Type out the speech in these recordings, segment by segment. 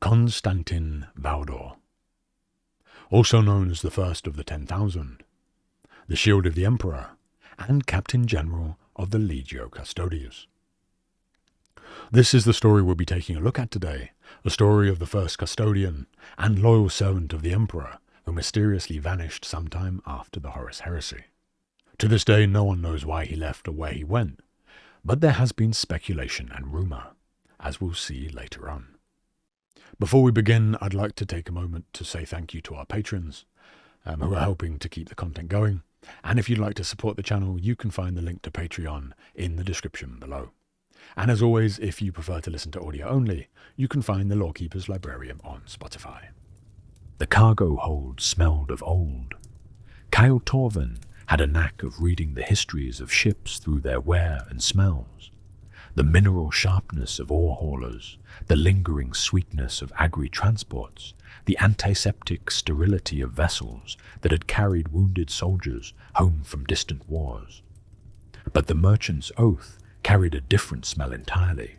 Constantin Valdor, also known as the First of the 10,000, the Shield of the Emperor, and Captain General of the Legio Custodes. This is the story we'll be taking a look at today, the story of the first custodian and loyal servant of the Emperor who mysteriously vanished sometime after the Horus Heresy. To this day, no one knows why he left or where he went, but there has been speculation and rumour, as we'll see later on. Before we begin, I'd like to take a moment to say thank you to our patrons who are helping to keep the content going. And if you'd like to support the channel, you can find the link to Patreon in the description below. And as always, if you prefer to listen to audio only, you can find the Lawkeeper's Librarium on Spotify. The cargo hold smelled of old. Kyle Torvin had a knack of reading the histories of ships through their wear and smells. The mineral sharpness of ore haulers, the lingering sweetness of agri-transports, the antiseptic sterility of vessels that had carried wounded soldiers home from distant wars. But the merchant's oath carried a different smell entirely,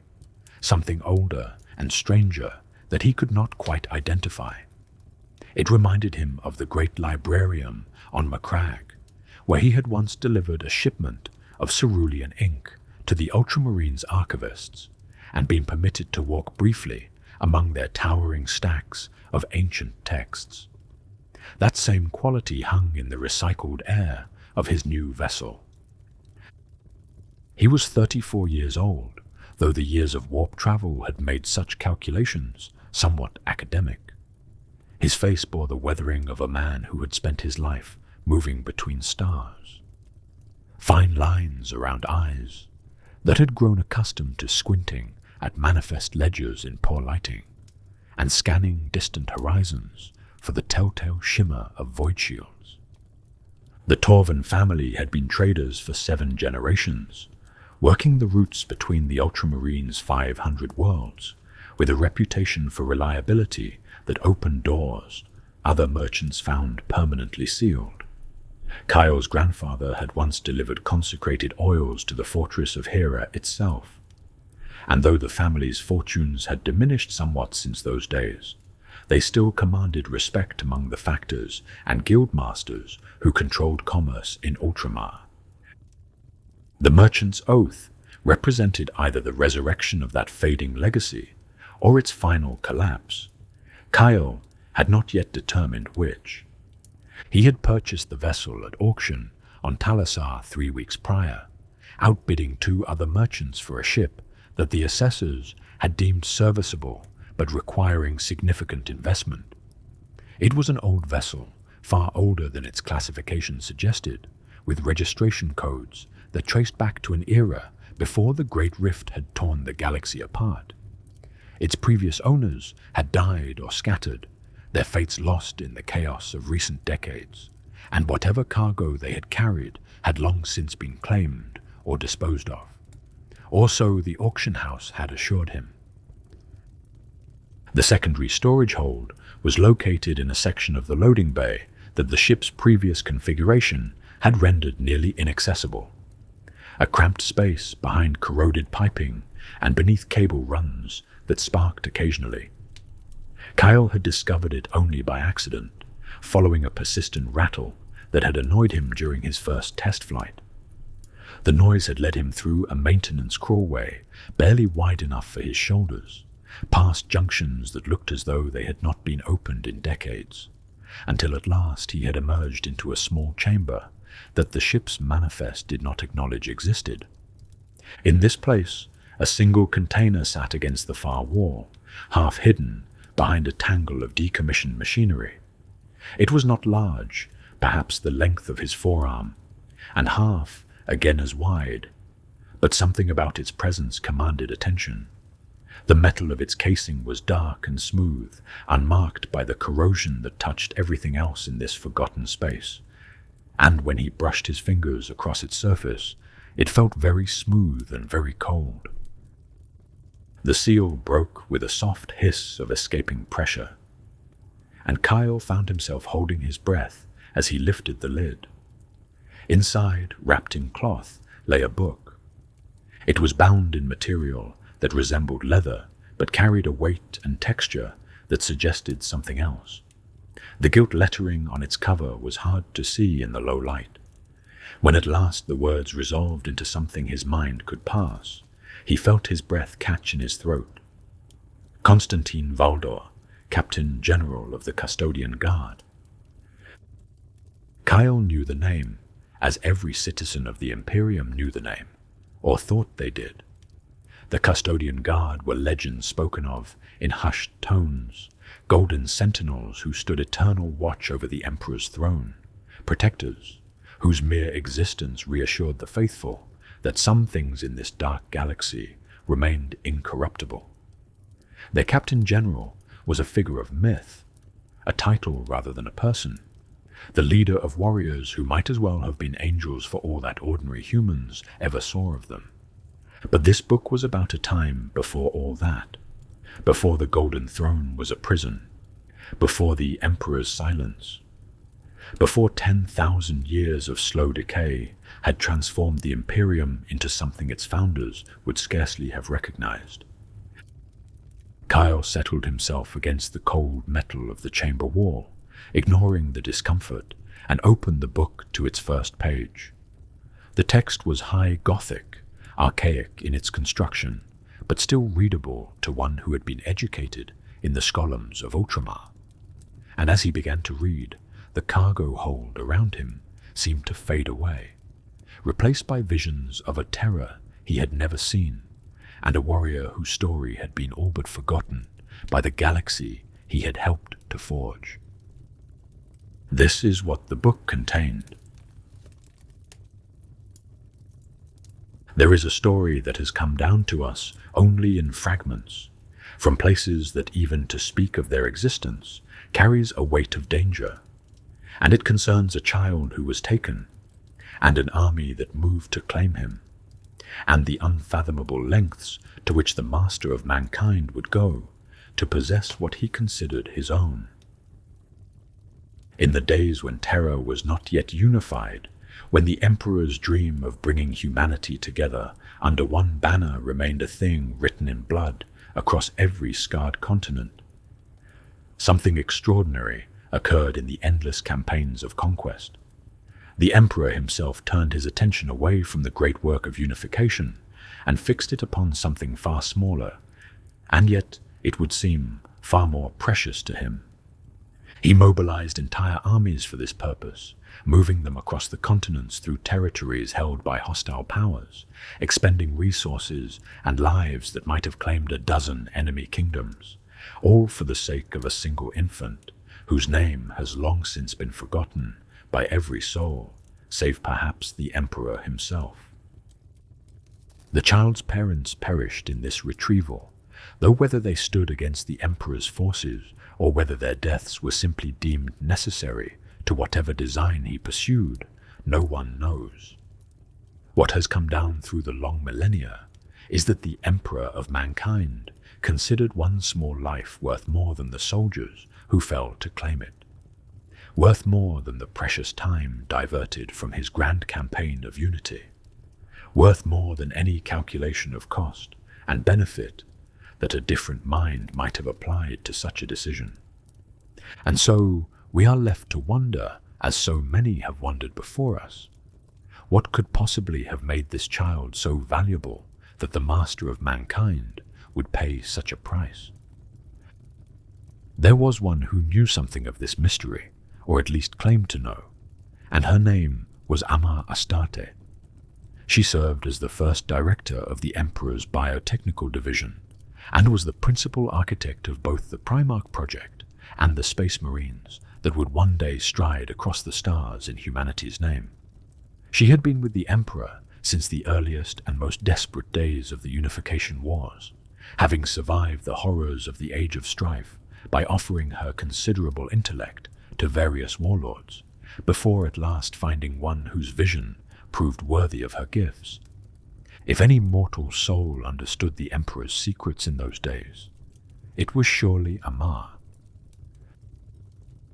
something older and stranger that he could not quite identify. It reminded him of the great librarium on Macragge, where he had once delivered a shipment of cerulean ink to the Ultramarines archivists and been permitted to walk briefly among their towering stacks of ancient texts. That same quality hung in the recycled air of his new vessel. He was 34 years old, though the years of warp travel had made such calculations somewhat academic. His face bore the weathering of a man who had spent his life moving between stars. Fine lines around eyes that had grown accustomed to squinting at manifest ledgers in poor lighting, and scanning distant horizons for the telltale shimmer of void shields. The Torvin family had been traders for 7 generations, working the routes between the Ultramarines' 500 worlds, with a reputation for reliability that opened doors other merchants found permanently sealed. Kyle's grandfather had once delivered consecrated oils to the fortress of Hera itself, and though the family's fortunes had diminished somewhat since those days, they still commanded respect among the factors and guildmasters who controlled commerce in Ultramar. The merchant's oath represented either the resurrection of that fading legacy or its final collapse. Kyle had not yet determined which. He had purchased the vessel at auction on Talassar 3 weeks prior, outbidding 2 other merchants for a ship that the assessors had deemed serviceable but requiring significant investment. It was an old vessel, far older than its classification suggested, with registration codes that traced back to an era before the Great Rift had torn the galaxy apart. Its previous owners had died or scattered, their fates lost in the chaos of recent decades, and whatever cargo they had carried had long since been claimed or disposed of. Or so the auction house had assured him. The secondary storage hold was located in a section of the loading bay that the ship's previous configuration had rendered nearly inaccessible. A cramped space behind corroded piping and beneath cable runs that sparked occasionally. Kyle had discovered it only by accident, following a persistent rattle that had annoyed him during his first test flight. The noise had led him through a maintenance crawlway barely wide enough for his shoulders, past junctions that looked as though they had not been opened in decades, until at last he had emerged into a small chamber that the ship's manifest did not acknowledge existed. In this place, a single container sat against the far wall, half hidden behind a tangle of decommissioned machinery. It was not large, perhaps the length of his forearm, and half again as wide, but something about its presence commanded attention. The metal of its casing was dark and smooth, unmarked by the corrosion that touched everything else in this forgotten space, and when he brushed his fingers across its surface, it felt very smooth and very cold. The seal broke with a soft hiss of escaping pressure, and Kyle found himself holding his breath as he lifted the lid. Inside, wrapped in cloth, lay a book. It was bound in material that resembled leather, but carried a weight and texture that suggested something else. The gilt lettering on its cover was hard to see in the low light. When at last the words resolved into something his mind could pass, he felt his breath catch in his throat. Constantin Valdor, Captain General of the Custodian Guard. Kyle knew the name, as every citizen of the Imperium knew the name, or thought they did. The Custodian Guard were legends spoken of in hushed tones, golden sentinels who stood eternal watch over the Emperor's throne, protectors whose mere existence reassured the faithful that some things in this dark galaxy remained incorruptible. Their Captain General was a figure of myth, a title rather than a person, the leader of warriors who might as well have been angels for all that ordinary humans ever saw of them. But this book was about a time before all that, before the Golden Throne was a prison, before the Emperor's silence, before 10,000 years of slow decay had transformed the Imperium into something its founders would scarcely have recognized. Kyle settled himself against the cold metal of the chamber wall, ignoring the discomfort, and opened the book to its first page. The text was high Gothic, archaic in its construction, but still readable to one who had been educated in the scholars of Ultramar. And as he began to read, the cargo hold around him seemed to fade away, replaced by visions of a terror he had never seen, and a warrior whose story had been all but forgotten by the galaxy he had helped to forge. This is what the book contained. There is a story that has come down to us only in fragments, from places that even to speak of their existence carries a weight of danger, and it concerns a child who was taken, and an army that moved to claim him, and the unfathomable lengths to which the master of mankind would go to possess what he considered his own. In the days when terror was not yet unified, when the Emperor's dream of bringing humanity together under one banner remained a thing written in blood across every scarred continent, something extraordinary occurred in the endless campaigns of conquest. The Emperor himself turned his attention away from the great work of unification and fixed it upon something far smaller, and yet, it would seem, far more precious to him. He mobilized entire armies for this purpose, moving them across the continents through territories held by hostile powers, expending resources and lives that might have claimed a dozen enemy kingdoms, all for the sake of a single infant, whose name has long since been forgotten by every soul, save perhaps the Emperor himself. The child's parents perished in this retrieval, though whether they stood against the Emperor's forces or whether their deaths were simply deemed necessary to whatever design he pursued, no one knows. What has come down through the long millennia is that the Emperor of mankind considered one small life worth more than the soldiers who fell to claim it, worth more than the precious time diverted from his grand campaign of unity, worth more than any calculation of cost and benefit that a different mind might have applied to such a decision. And so we are left to wonder, as so many have wondered before us, what could possibly have made this child so valuable that the master of mankind would pay such a price? There was one who knew something of this mystery, or at least claimed to know, and her name was Ama Astarte. She served as the first director of the Emperor's biotechnical division, and was the principal architect of both the Primarch project and the Space Marines that would one day stride across the stars in humanity's name. She had been with the Emperor since the earliest and most desperate days of the Unification Wars, having survived the horrors of the Age of Strife by offering her considerable intellect to various warlords, before at last finding one whose vision proved worthy of her gifts. If any mortal soul understood the Emperor's secrets in those days, it was surely Amar.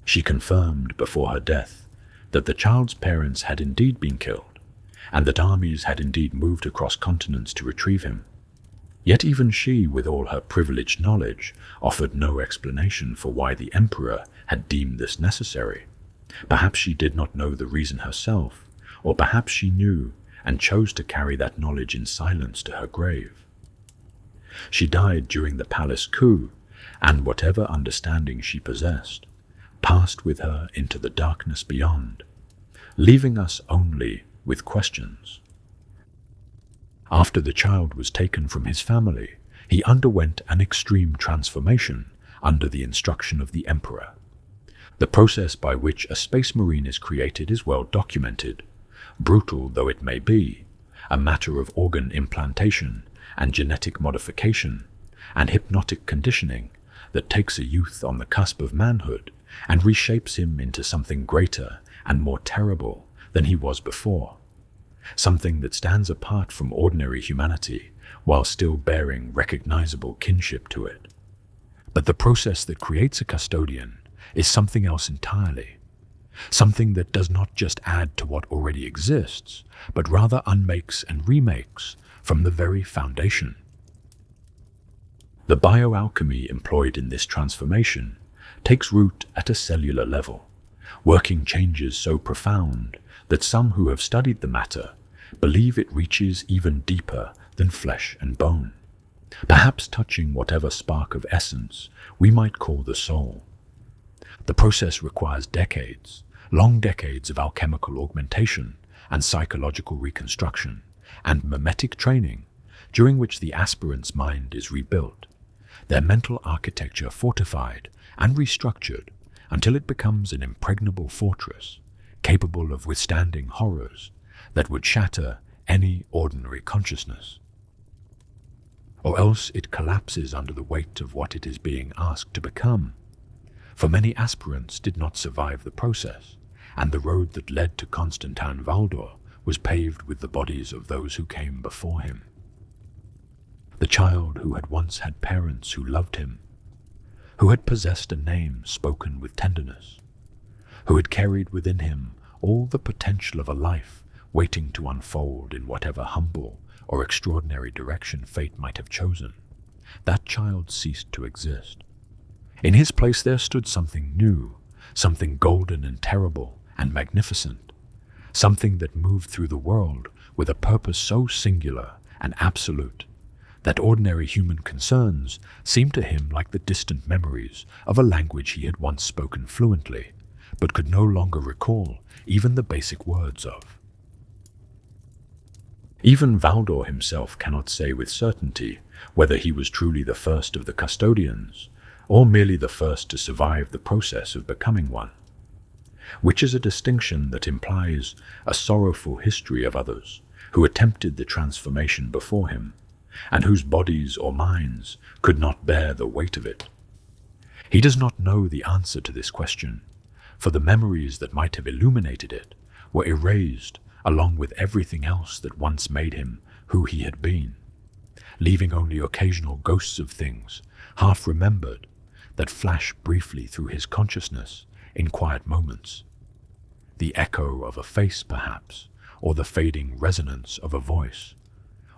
She confirmed before her death that the child's parents had indeed been killed, and that armies had indeed moved across continents to retrieve him. Yet even she, with all her privileged knowledge, offered no explanation for why the Emperor had deemed this necessary. Perhaps she did not know the reason herself, or perhaps she knew and chose to carry that knowledge in silence to her grave. She died during the palace coup, and whatever understanding she possessed passed with her into the darkness beyond, leaving us only with questions. After the child was taken from his family, he underwent an extreme transformation under the instruction of the Emperor. The process by which a space marine is created is well documented, brutal though it may be, a matter of organ implantation and genetic modification and hypnotic conditioning that takes a youth on the cusp of manhood and reshapes him into something greater and more terrible than he was before, something that stands apart from ordinary humanity while still bearing recognizable kinship to it. But the process that creates a custodian is something else entirely, something that does not just add to what already exists, but rather unmakes and remakes from the very foundation. The bioalchemy employed in this transformation takes root at a cellular level, working changes so profound that some who have studied the matter believe it reaches even deeper than flesh and bone, perhaps touching whatever spark of essence we might call the soul. The process requires decades, long decades of alchemical augmentation and psychological reconstruction and mimetic training, during which the aspirant's mind is rebuilt, their mental architecture fortified and restructured until it becomes an impregnable fortress, capable of withstanding horrors that would shatter any ordinary consciousness. Or else it collapses under the weight of what it is being asked to become. For many aspirants did not survive the process, and the road that led to Constantin Valdor was paved with the bodies of those who came before him. The child who had once had parents who loved him, who had possessed a name spoken with tenderness, who had carried within him all the potential of a life waiting to unfold in whatever humble or extraordinary direction fate might have chosen, that child ceased to exist. In his place there stood something new, something golden and terrible and magnificent, something that moved through the world with a purpose so singular and absolute that ordinary human concerns seemed to him like the distant memories of a language he had once spoken fluently, but could no longer recall even the basic words of. Even Valdor himself cannot say with certainty whether he was truly the first of the custodians, or merely the first to survive the process of becoming one, which is a distinction that implies a sorrowful history of others who attempted the transformation before him, and whose bodies or minds could not bear the weight of it. He does not know the answer to this question, for the memories that might have illuminated it were erased along with everything else that once made him who he had been, leaving only occasional ghosts of things, half remembered, that flash briefly through his consciousness in quiet moments. The echo of a face, perhaps, or the fading resonance of a voice,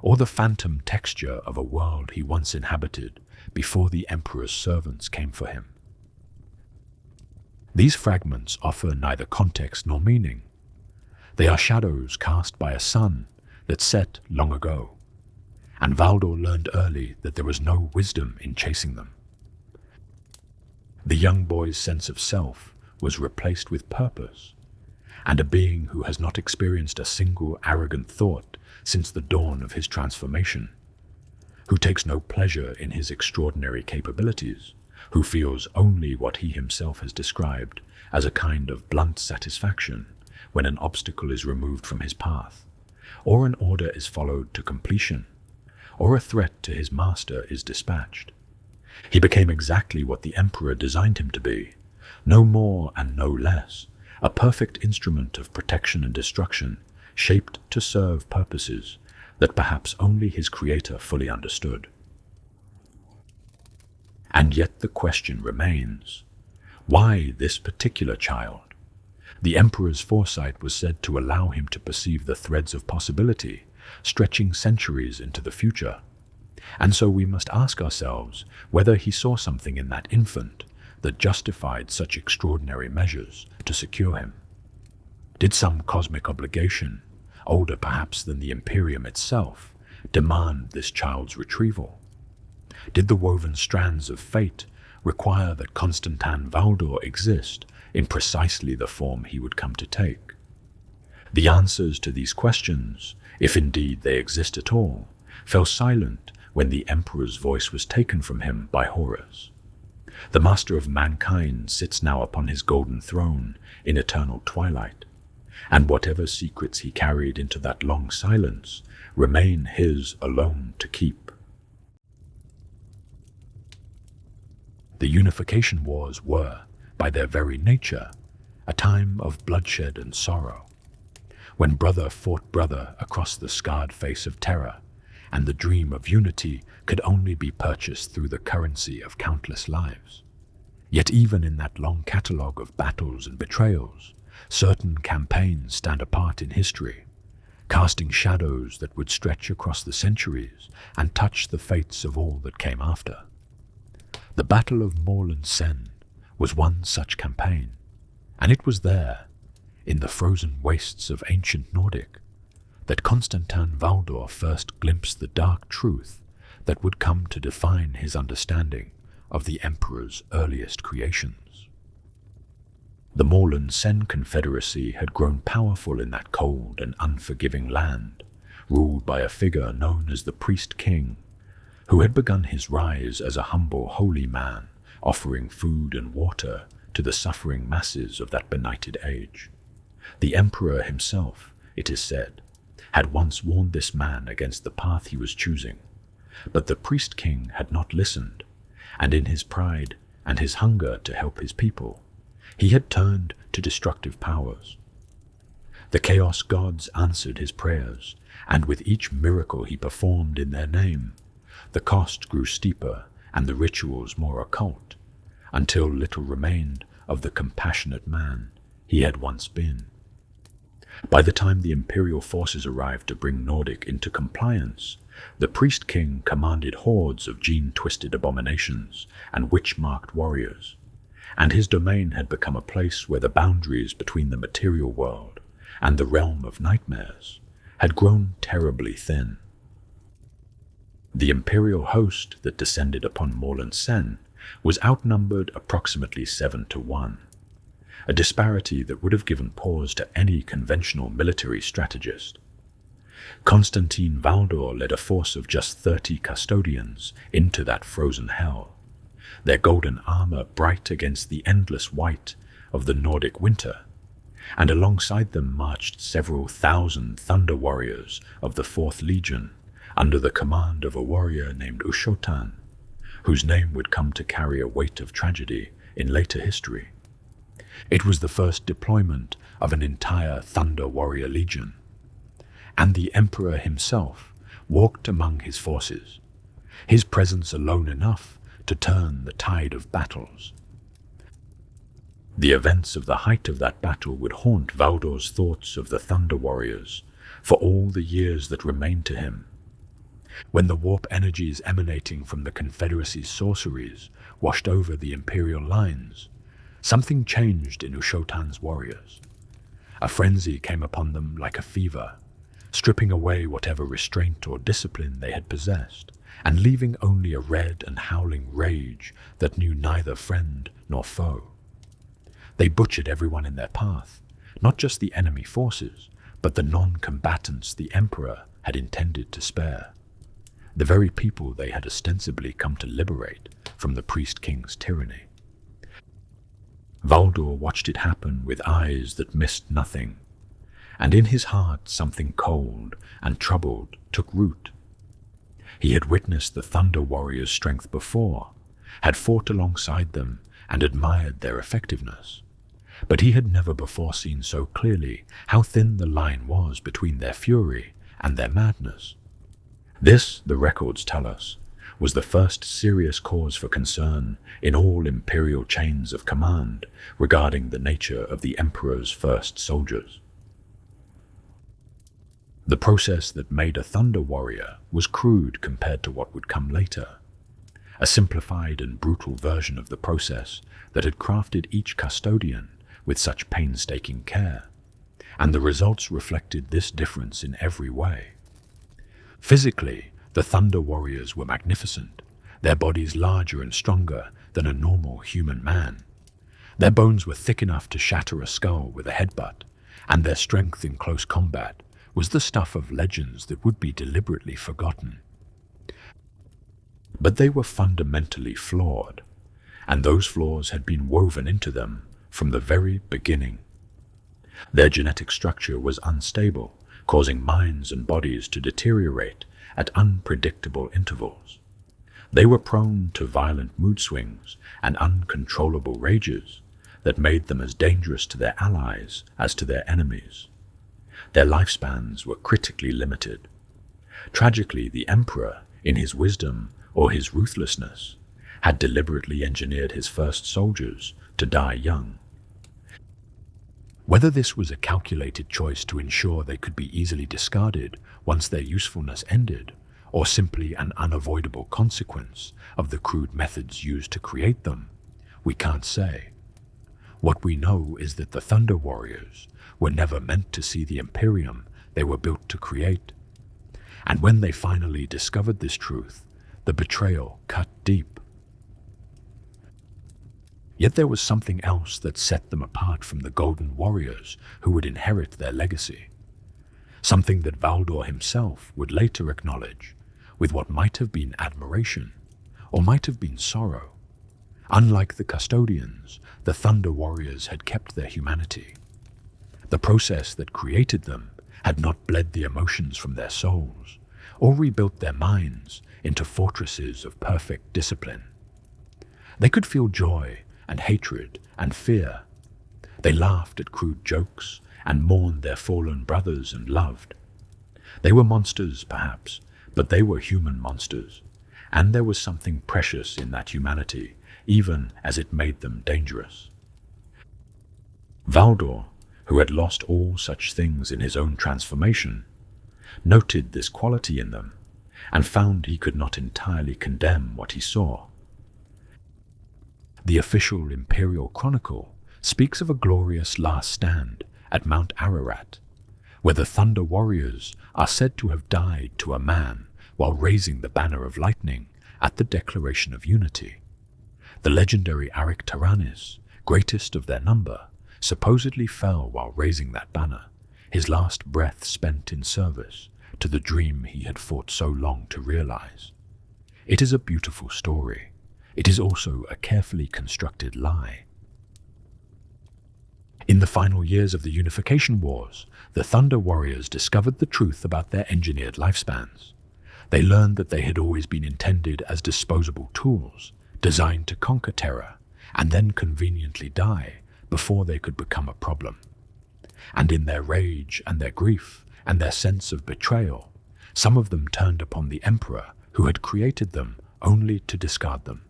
or the phantom texture of a world he once inhabited before the Emperor's servants came for him. These fragments offer neither context nor meaning. They are shadows cast by a sun that set long ago, and Valdor learned early that there was no wisdom in chasing them. The young boy's sense of self was replaced with purpose, and a being who has not experienced a single arrogant thought since the dawn of his transformation, who takes no pleasure in his extraordinary capabilities, who feels only what he himself has described as a kind of blunt satisfaction when an obstacle is removed from his path, or an order is followed to completion, or a threat to his master is dispatched. He became exactly what the Emperor designed him to be, no more and no less, a perfect instrument of protection and destruction, shaped to serve purposes that perhaps only his creator fully understood. And yet the question remains, why this particular child? The Emperor's foresight was said to allow him to perceive the threads of possibility, stretching centuries into the future. And so we must ask ourselves whether he saw something in that infant that justified such extraordinary measures to secure him. Did some cosmic obligation, older perhaps than the Imperium itself, demand this child's retrieval? Did the woven strands of fate require that Constantin Valdor exist in precisely the form he would come to take? The answers to these questions, if indeed they exist at all, fell silent when the Emperor's voice was taken from him by Horus. The master of mankind sits now upon his golden throne in eternal twilight, and whatever secrets he carried into that long silence remain his alone to keep. The Unification Wars were, by their very nature, a time of bloodshed and sorrow, when brother fought brother across the scarred face of terror, and the dream of unity could only be purchased through the currency of countless lives. Yet even in that long catalogue of battles and betrayals, certain campaigns stand apart in history, casting shadows that would stretch across the centuries and touch the fates of all that came after. The Battle of Morland Sen was one such campaign, and it was there, in the frozen wastes of ancient Nordic, that Constantin Valdor first glimpsed the dark truth that would come to define his understanding of the Emperor's earliest creations. The Morland Sen Confederacy had grown powerful in that cold and unforgiving land, ruled by a figure known as the Priest King, who had begun his rise as a humble holy man, offering food and water to the suffering masses of that benighted age. The Emperor himself, it is said, had once warned this man against the path he was choosing, but the Priest King had not listened, and in his pride and his hunger to help his people, he had turned to destructive powers. The Chaos Gods answered his prayers, and with each miracle he performed in their name, the cost grew steeper and the rituals more occult, until little remained of the compassionate man he had once been. By the time the Imperial forces arrived to bring Nordic into compliance, the Priest King commanded hordes of gene-twisted abominations and witch-marked warriors, and his domain had become a place where the boundaries between the material world and the realm of nightmares had grown terribly thin. The Imperial host that descended upon Morland Sen was outnumbered approximately 7-1, a disparity that would have given pause to any conventional military strategist. Constantin Valdor led a force of just 30 custodians into that frozen hell, their golden armor bright against the endless white of the Nordic winter, and alongside them marched several thousand thunder warriors of the 4th Legion under the command of a warrior named Ushotan, whose name would come to carry a weight of tragedy in later history. It was the first deployment of an entire Thunder Warrior Legion, and the Emperor himself walked among his forces, his presence alone enough to turn the tide of battles. The events of the height of that battle would haunt Valdor's thoughts of the Thunder Warriors for all the years that remained to him. When the warp energies emanating from the Confederacy's sorceries washed over the Imperial lines, something changed in Ushotan's warriors. A frenzy came upon them like a fever, stripping away whatever restraint or discipline they had possessed, and leaving only a red and howling rage that knew neither friend nor foe. They butchered everyone in their path, not just the enemy forces, but the non-combatants the Emperor had intended to spare, the very people they had ostensibly come to liberate from the Priest King's tyranny. Valdor watched it happen with eyes that missed nothing, and in his heart something cold and troubled took root. He had witnessed the Thunder Warriors' strength before, had fought alongside them and admired their effectiveness, but he had never before seen so clearly how thin the line was between their fury and their madness. This, the records tell us, was the first serious cause for concern in all Imperial chains of command regarding the nature of the Emperor's first soldiers. The process that made a Thunder Warrior was crude compared to what would come later, a simplified and brutal version of the process that had crafted each custodian with such painstaking care, and the results reflected this difference in every way. Physically, the Thunder Warriors were magnificent, their bodies larger and stronger than a normal human man. Their bones were thick enough to shatter a skull with a headbutt, and their strength in close combat was the stuff of legends that would be deliberately forgotten. But they were fundamentally flawed, and those flaws had been woven into them from the very beginning. Their genetic structure was unstable, causing minds and bodies to deteriorate at unpredictable intervals. They were prone to violent mood swings and uncontrollable rages that made them as dangerous to their allies as to their enemies. Their lifespans were critically limited. Tragically, the Emperor, in his wisdom or his ruthlessness, had deliberately engineered his first soldiers to die young. Whether this was a calculated choice to ensure they could be easily discarded once their usefulness ended, or simply an unavoidable consequence of the crude methods used to create them, we can't say. What we know is that the Thunder Warriors were never meant to see the Imperium they were built to create. And when they finally discovered this truth, the betrayal cut deep. Yet there was something else that set them apart from the Golden Warriors who would inherit their legacy. Something that Valdor himself would later acknowledge with what might have been admiration, or might have been sorrow. Unlike the Custodians, the Thunder Warriors had kept their humanity. The process that created them had not bled the emotions from their souls, or rebuilt their minds into fortresses of perfect discipline. They could feel joy and hatred and fear. They laughed at crude jokes and mourned their fallen brothers and loved. They were monsters, perhaps, but they were human monsters, and there was something precious in that humanity, even as it made them dangerous. Valdor, who had lost all such things in his own transformation, noted this quality in them, and found he could not entirely condemn what he saw. The official Imperial Chronicle speaks of a glorious last stand at Mount Ararat, where the Thunder Warriors are said to have died to a man while raising the banner of lightning at the Declaration of Unity. The legendary Aric Taranis, greatest of their number, supposedly fell while raising that banner, his last breath spent in service to the dream he had fought so long to realize. It is a beautiful story. It is also a carefully constructed lie. In the final years of the Unification Wars, the Thunder Warriors discovered the truth about their engineered lifespans. They learned that they had always been intended as disposable tools, designed to conquer terror, and then conveniently die before they could become a problem. And in their rage and their grief and their sense of betrayal, some of them turned upon the Emperor who had created them only to discard them.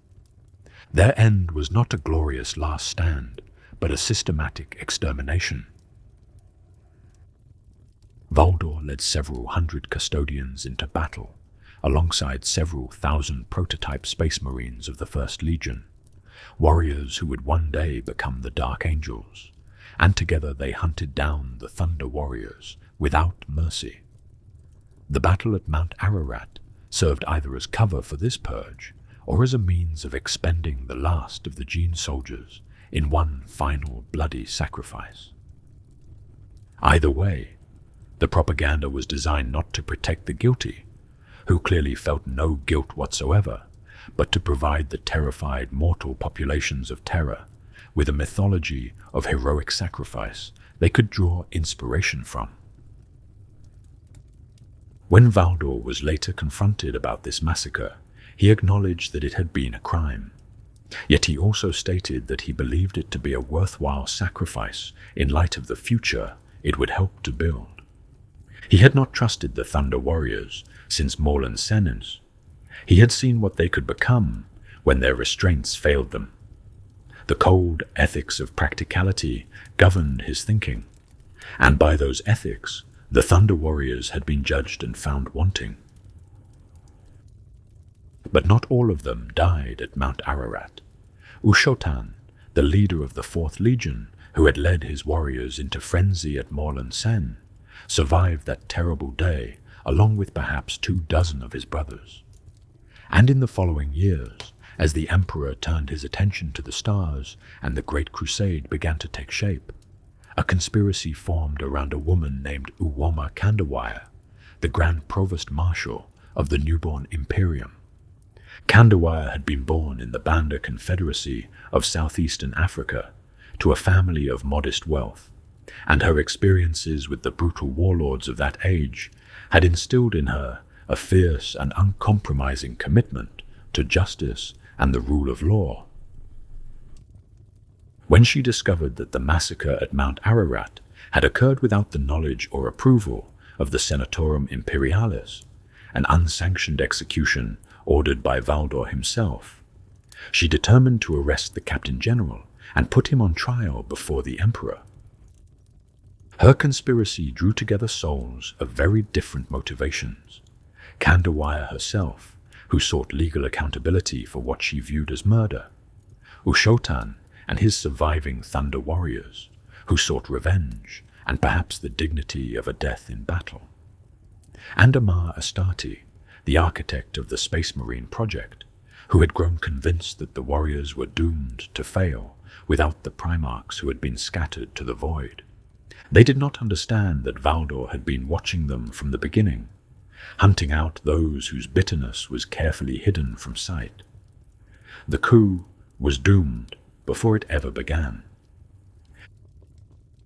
Their end was not a glorious last stand, but a systematic extermination. Valdor led several hundred custodians into battle, alongside several thousand prototype space marines of the First Legion, warriors who would one day become the Dark Angels, and together they hunted down the Thunder Warriors without mercy. The battle at Mount Ararat served either as cover for this purge, or as a means of expending the last of the Gene soldiers in one final bloody sacrifice. Either way, the propaganda was designed not to protect the guilty, who clearly felt no guilt whatsoever, but to provide the terrified mortal populations of Terra with a mythology of heroic sacrifice they could draw inspiration from. When Valdor was later confronted about this massacre, he acknowledged that it had been a crime. Yet he also stated that he believed it to be a worthwhile sacrifice in light of the future it would help to build. He had not trusted the Thunder Warriors since Morlan Senens. He had seen what they could become when their restraints failed them. The cold ethics of practicality governed his thinking, and by those ethics, The Thunder Warriors had been judged and found wanting. But not all of them died at Mount Ararat. Ushotan, the leader of the 4th Legion, who had led his warriors into frenzy at Morlan Sen, survived that terrible day along with perhaps 24 of his brothers. And in the following years, as the Emperor turned his attention to the stars and the Great Crusade began to take shape, a conspiracy formed around a woman named Uwoma Kandawire, the Grand Provost Marshal of the newborn Imperium. Kandawire had been born in the Banda Confederacy of southeastern Africa to a family of modest wealth, and her experiences with the brutal warlords of that age had instilled in her a fierce and uncompromising commitment to justice and the rule of law. When she discovered that the massacre at Mount Ararat had occurred without the knowledge or approval of the Senatorum Imperialis, an unsanctioned execution ordered by Valdor himself, she determined to arrest the Captain General and put him on trial before the Emperor. Her conspiracy drew together souls of very different motivations. Kandawire herself, who sought legal accountability for what she viewed as murder; Ushotan and his surviving Thunder Warriors, who sought revenge and perhaps the dignity of a death in battle; and Amar Astarte, the architect of the Space Marine project, who had grown convinced that the warriors were doomed to fail without the Primarchs who had been scattered to the void. They did not understand that Valdor had been watching them from the beginning, hunting out those whose bitterness was carefully hidden from sight. The coup was doomed before it ever began.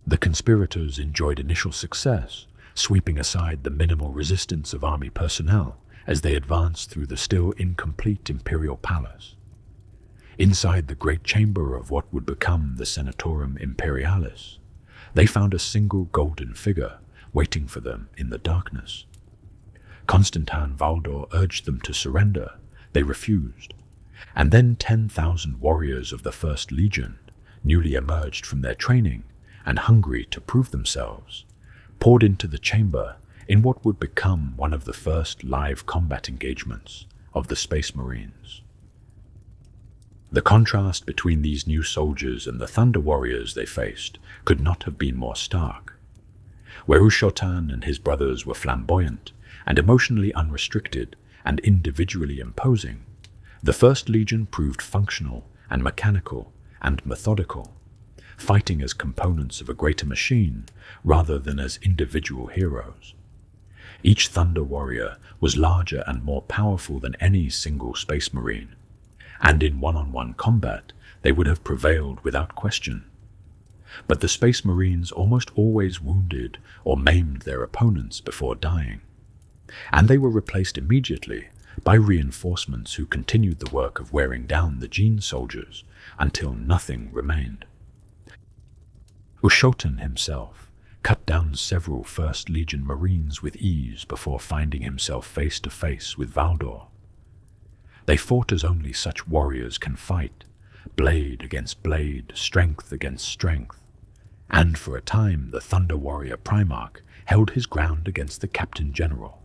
The conspirators enjoyed initial success, sweeping aside the minimal resistance of army personnel as they advanced through the still incomplete imperial palace. Inside the great chamber of what would become the Senatorum Imperialis, they found a single golden figure waiting for them in the darkness. Constantin Valdor urged them to surrender. They refused. And then 10,000 warriors of the 1st Legion, newly emerged from their training and hungry to prove themselves, poured into the chamber in what would become one of the first live combat engagements of the Space Marines. The contrast between these new soldiers and the Thunder Warriors they faced could not have been more stark. Where Ushotan and his brothers were flamboyant and emotionally unrestricted and individually imposing, the 1st Legion proved functional and mechanical and methodical, fighting as components of a greater machine rather than as individual heroes. Each Thunder Warrior was larger and more powerful than any single Space Marine, and in one-on-one combat they would have prevailed without question. But the Space Marines almost always wounded or maimed their opponents before dying, and they were replaced immediately by reinforcements who continued the work of wearing down the Gene soldiers until nothing remained. Ushotan himself cut down several 1st Legion Marines with ease before finding himself face to face with Valdor. They fought as only such warriors can fight, blade against blade, strength against strength, and for a time the Thunder Warrior Primarch held his ground against the Captain General,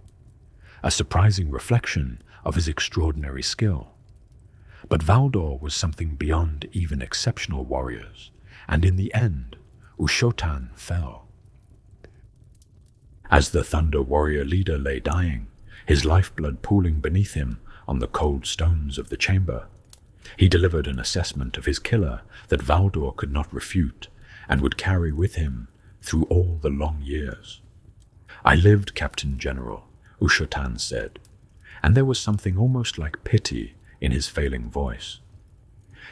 a surprising reflection of his extraordinary skill. But Valdor was something beyond even exceptional warriors, and in the end, Ushotan fell. As the Thunder Warrior leader lay dying, his lifeblood pooling beneath him on the cold stones of the chamber, he delivered an assessment of his killer that Valdor could not refute and would carry with him through all the long years. "I lived, Captain General," Ushotan said, and there was something almost like pity in his failing voice.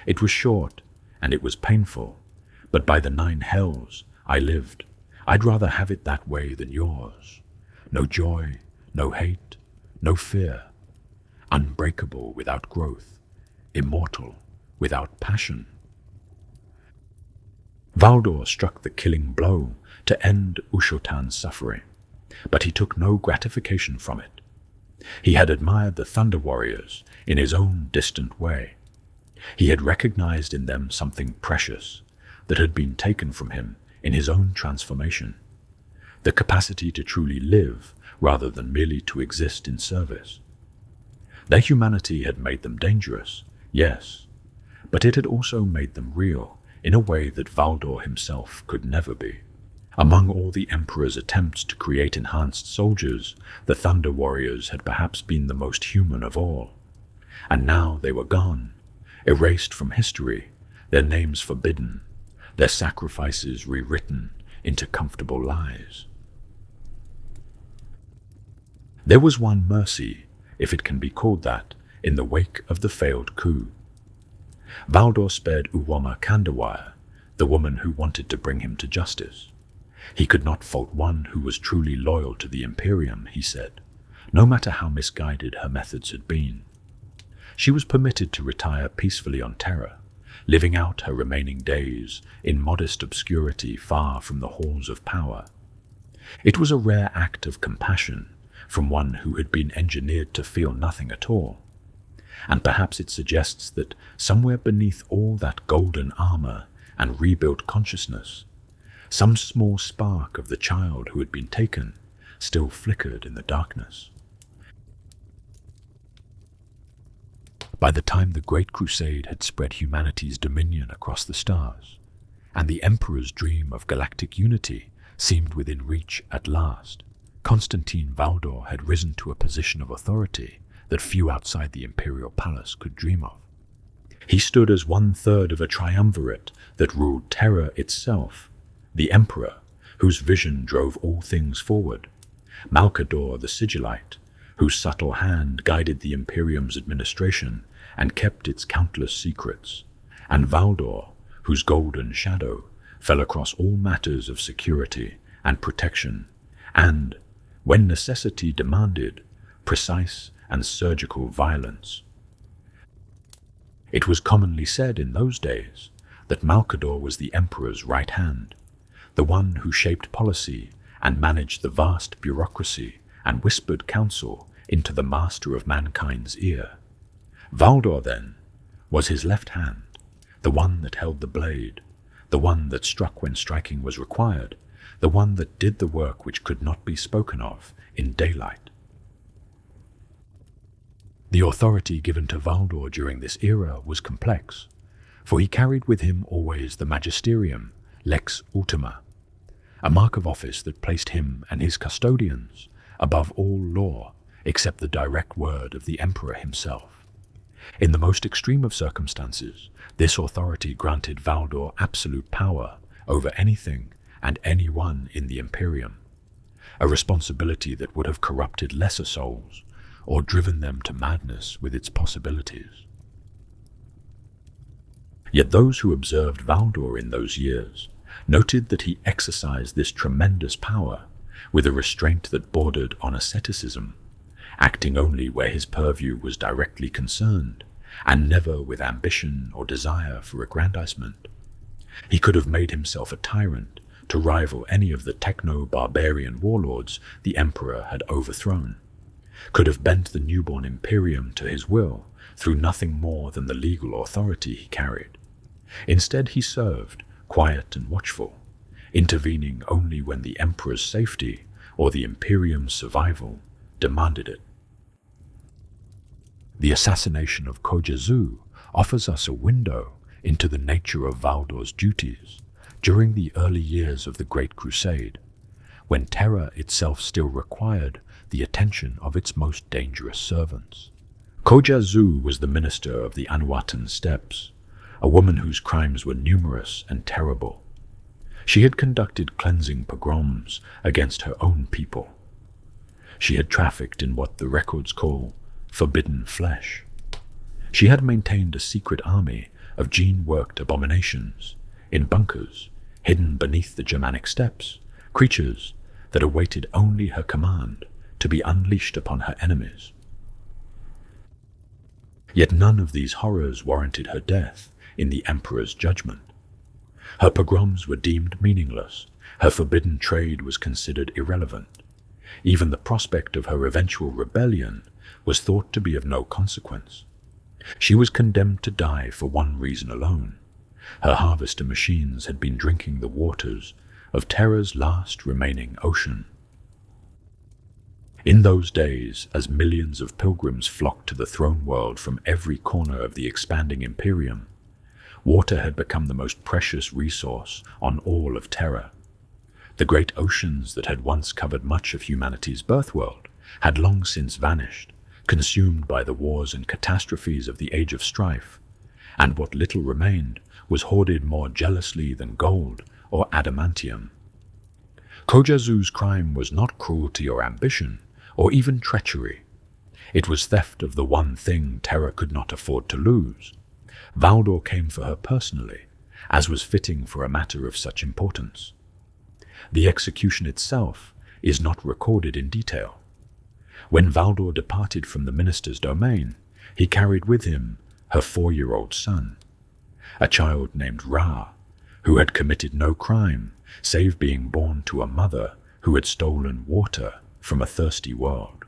"It was short, and it was painful, but by the 9 hells, I lived. I'd rather have it that way than yours. No joy, no hate, no fear. Unbreakable without growth, immortal without passion." Valdor struck the killing blow to end Ushotan's suffering, but he took no gratification from it. He had admired the Thunder Warriors in his own distant way. He had recognized in them something precious that had been taken from him in his own transformation. the capacity to truly live rather than merely to exist in service. Their humanity had made them dangerous, yes, but it had also made them real in a way that Valdor himself could never be. Among all the Emperor's attempts to create enhanced soldiers, the Thunder Warriors had perhaps been the most human of all. And now they were gone, erased from history, their names forbidden, their sacrifices rewritten into comfortable lies. There was one mercy, if it can be called that, in the wake of the failed coup. Valdor spared Uwama Kandawire, the woman who wanted to bring him to justice. He could not fault one who was truly loyal to the Imperium, he said, no matter how misguided her methods had been. She was permitted to retire peacefully on Terra, living out her remaining days in modest obscurity far from the halls of power. It was a rare act of compassion from one who had been engineered to feel nothing at all, and perhaps it suggests that somewhere beneath all that golden armor and rebuilt consciousness, some small spark of the child who had been taken still flickered in the darkness. By the time the Great Crusade had spread humanity's dominion across the stars, and the Emperor's dream of galactic unity seemed within reach at last, Constantin Valdor had risen to a position of authority that few outside the Imperial Palace could dream of. He stood as one-third of a triumvirate that ruled Terra itself, the Emperor, whose vision drove all things forward, Malcador the Sigillite, whose subtle hand guided the Imperium's administration and kept its countless secrets, and Valdor, whose golden shadow fell across all matters of security and protection, and, when necessity demanded, precise and surgical violence. It was commonly said in those days that Malcador was the Emperor's right hand, the one who shaped policy and managed the vast bureaucracy and whispered counsel into the master of mankind's ear. Valdor, then, was his left hand, the one that held the blade, the one that struck when striking was required, the one that did the work which could not be spoken of in daylight. The authority given to Valdor during this era was complex, for he carried with him always the magisterium, lex ultima, a mark of office that placed him and his custodians above all law except the direct word of the Emperor himself. In the most extreme of circumstances, this authority granted Valdor absolute power over anything and anyone in the Imperium, a responsibility that would have corrupted lesser souls or driven them to madness with its possibilities. Yet those who observed Valdor in those years noted that he exercised this tremendous power with a restraint that bordered on asceticism, acting only where his purview was directly concerned, and never with ambition or desire for aggrandizement. He could have made himself a tyrant to rival any of the techno-barbarian warlords the Emperor had overthrown, could have bent the newborn Imperium to his will through nothing more than the legal authority he carried. Instead he served, quiet and watchful, intervening only when the Emperor's safety or the Imperium's survival demanded it. The assassination of Kojazu offers us a window into the nature of Valdor's duties during the early years of the Great Crusade, when Terra itself still required the attention of its most dangerous servants. Kojazu was the minister of the Anuatan steppes, a woman whose crimes were numerous and terrible. She had conducted cleansing pogroms against her own people. She had trafficked in what the records call forbidden flesh. She had maintained a secret army of gene-worked abominations in bunkers hidden beneath the Germanic steppes, creatures that awaited only her command to be unleashed upon her enemies. Yet none of these horrors warranted her death in the Emperor's judgment. Her pogroms were deemed meaningless, her forbidden trade was considered irrelevant. Even the prospect of her eventual rebellion was thought to be of no consequence. She was condemned to die for one reason alone. Her harvester machines had been drinking the waters of Terra's last remaining ocean. In those days, as millions of pilgrims flocked to the throne world from every corner of the expanding Imperium, water had become the most precious resource on all of Terra. The great oceans that had once covered much of humanity's birthworld had long since vanished, consumed by the wars and catastrophes of the Age of Strife, and what little remained was hoarded more jealously than gold or adamantium. Kojazu's crime was not cruelty or ambition, or even treachery. It was theft of the one thing Terra could not afford to lose. Valdor came for her personally, as was fitting for a matter of such importance. The execution itself is not recorded in detail. When Valdor departed from the minister's domain, he carried with him her 4-year-old son, a child named Ra, who had committed no crime save being born to a mother who had stolen water from a thirsty world.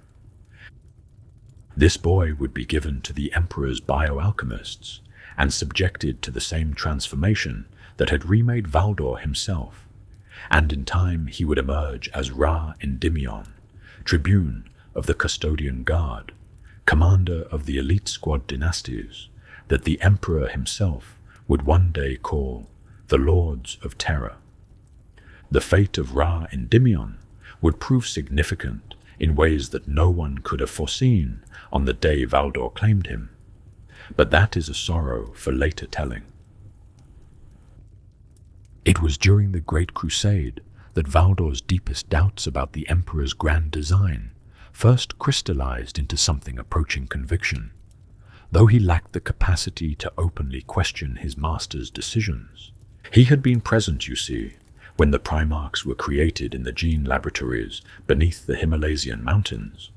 This boy would be given to the Emperor's bioalchemists and subjected to the same transformation that had remade Valdor himself, and in time he would emerge as Ra Endymion, tribune of the Custodian Guard, commander of the elite squad dynasties that the Emperor himself would one day call the Lords of Terra. The fate of Ra Endymion would prove significant in ways that no one could have foreseen on the day Valdor claimed him, but that is a sorrow for later telling. It was during the Great Crusade that Valdor's deepest doubts about the Emperor's grand design first crystallized into something approaching conviction. Though he lacked the capacity to openly question his master's decisions, he had been present, you see, when the Primarchs were created in the gene laboratories beneath the Himalayan mountains.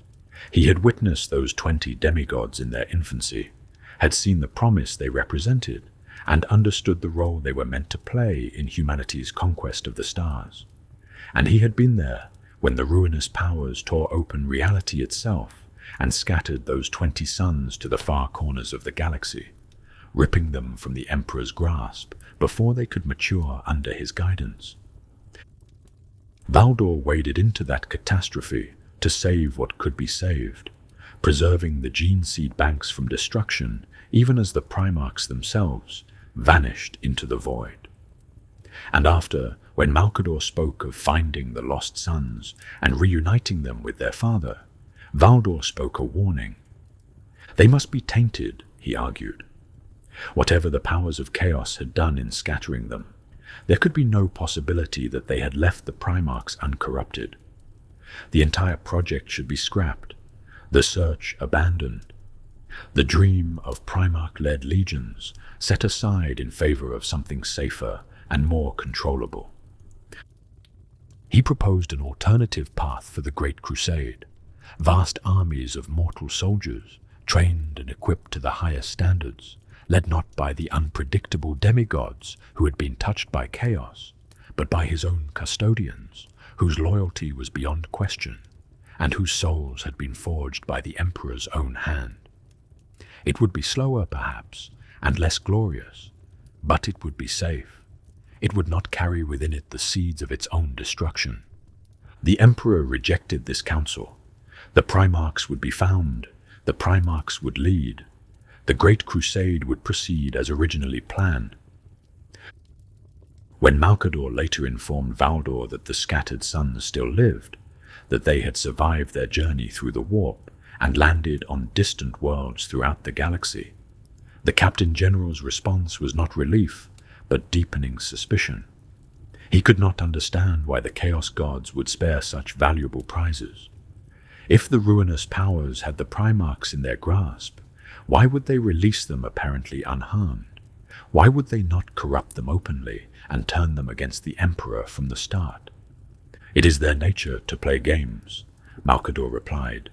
He had witnessed those 20 demigods in their infancy, had seen the promise they represented, and understood the role they were meant to play in humanity's conquest of the stars. And he had been there when the ruinous powers tore open reality itself and scattered those 20 suns to the far corners of the galaxy, ripping them from the Emperor's grasp before they could mature under his guidance. Valdor waded into that catastrophe to save what could be saved, preserving the gene seed banks from destruction even as the Primarchs themselves vanished into the void. And after, when Malkador spoke of finding the lost sons and reuniting them with their father, Valdor spoke a warning. They must be tainted, he argued. Whatever the powers of chaos had done in scattering them, there could be no possibility that they had left the Primarchs uncorrupted. The entire project should be scrapped, the search abandoned, the dream of Primarch-led legions set aside in favor of something safer and more controllable. He proposed an alternative path for the Great Crusade, vast armies of mortal soldiers, trained and equipped to the highest standards, led not by the unpredictable demigods who had been touched by chaos, but by his own custodians, whose loyalty was beyond question, and whose souls had been forged by the Emperor's own hand. It would be slower, perhaps, and less glorious, but it would be safe. It would not carry within it the seeds of its own destruction. The Emperor rejected this counsel. The Primarchs would be found, the Primarchs would lead. The Great Crusade would proceed as originally planned. When Malkador later informed Valdor that the scattered suns still lived, that they had survived their journey through the warp and landed on distant worlds throughout the galaxy, the Captain General's response was not relief, but deepening suspicion. He could not understand why the Chaos Gods would spare such valuable prizes. If the ruinous powers had the Primarchs in their grasp, why would they release them apparently unharmed? Why would they not corrupt them openly and turn them against the Emperor from the start? It is their nature to play games, Malkador replied,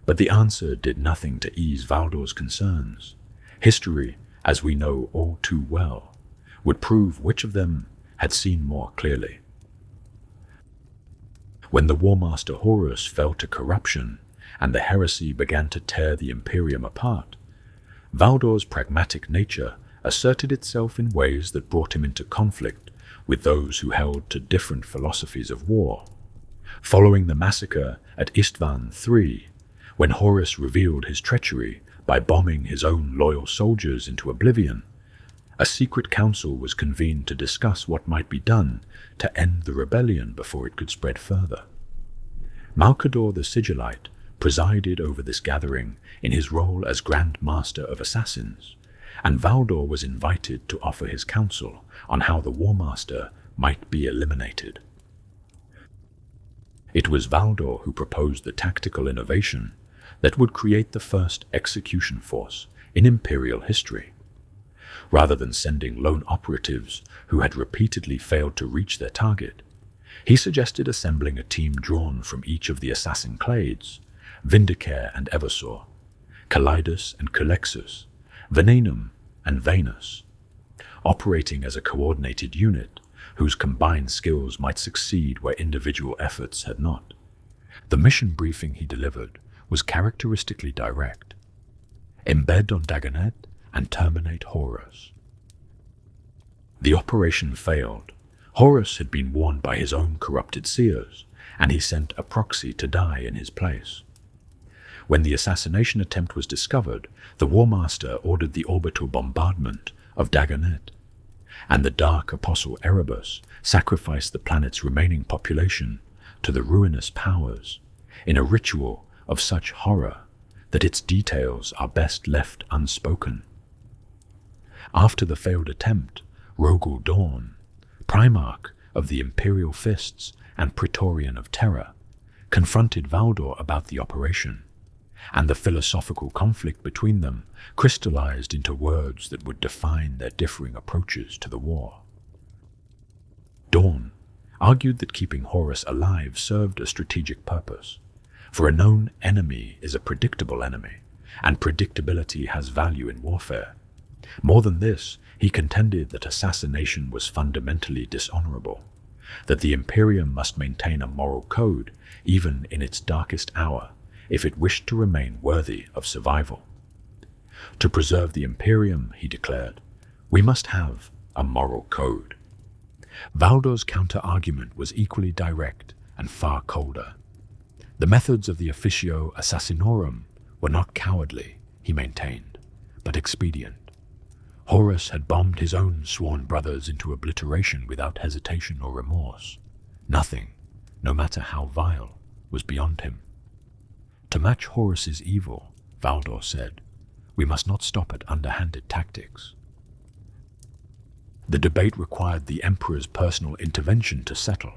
but the answer did nothing to ease Valdor's concerns. History, as we know all too well, would prove which of them had seen more clearly. When the War Master Horus fell to corruption and the heresy began to tear the Imperium apart, Valdor's pragmatic nature asserted itself in ways that brought him into conflict with those who held to different philosophies of war. Following the massacre at Istvan III, when Horus revealed his treachery by bombing his own loyal soldiers into oblivion, a secret council was convened to discuss what might be done to end the rebellion before it could spread further. Malcador the Sigillite presided over this gathering in his role as Grand Master of Assassins, and Valdor was invited to offer his counsel on how the War Master might be eliminated. It was Valdor who proposed the tactical innovation that would create the first execution force in Imperial history. Rather than sending lone operatives who had repeatedly failed to reach their target, he suggested assembling a team drawn from each of the assassin clades, Vindicare and Eversor, Calidus and Culexus, Venenum and Venus, operating as a coordinated unit whose combined skills might succeed where individual efforts had not. The mission briefing he delivered was characteristically direct. Embed on Dagonet and terminate Horus. The operation failed. Horus had been warned by his own corrupted seers, and he sent a proxy to die in his place. When the assassination attempt was discovered, the War Master ordered the orbital bombardment of Dagonet, and the Dark Apostle Erebus sacrificed the planet's remaining population to the ruinous powers in a ritual of such horror that its details are best left unspoken. After the failed attempt, Rogel Dawn, Primarch of the Imperial Fists and Praetorian of Terror, confronted Valdor about the operation, and the philosophical conflict between them crystallized into words that would define their differing approaches to the war. Dawn argued that keeping Horus alive served a strategic purpose, for a known enemy is a predictable enemy, and predictability has value in warfare. More than this, he contended that assassination was fundamentally dishonorable, that the Imperium must maintain a moral code even in its darkest hour if it wished to remain worthy of survival. To preserve the Imperium, he declared, we must have a moral code. Valdor's counter-argument was equally direct and far colder. The methods of the Officio Assassinorum were not cowardly, he maintained, but expedient. Horus had bombed his own sworn brothers into obliteration without hesitation or remorse. Nothing, no matter how vile, was beyond him. To match Horus's evil, Valdor said, we must not stop at underhanded tactics. The debate required the Emperor's personal intervention to settle.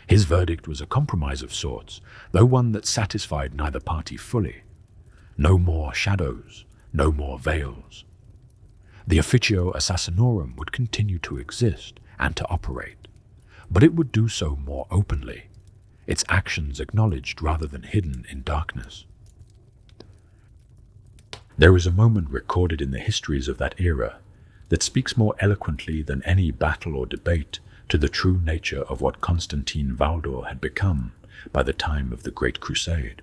His verdict was a compromise of sorts, though one that satisfied neither party fully. No more shadows, no more veils. The Officio Assassinorum would continue to exist and to operate, but it would do so more openly, its actions acknowledged rather than hidden in darkness. There is a moment recorded in the histories of that era that speaks more eloquently than any battle or debate to the true nature of what Constantin Valdor had become by the time of the Great Crusade.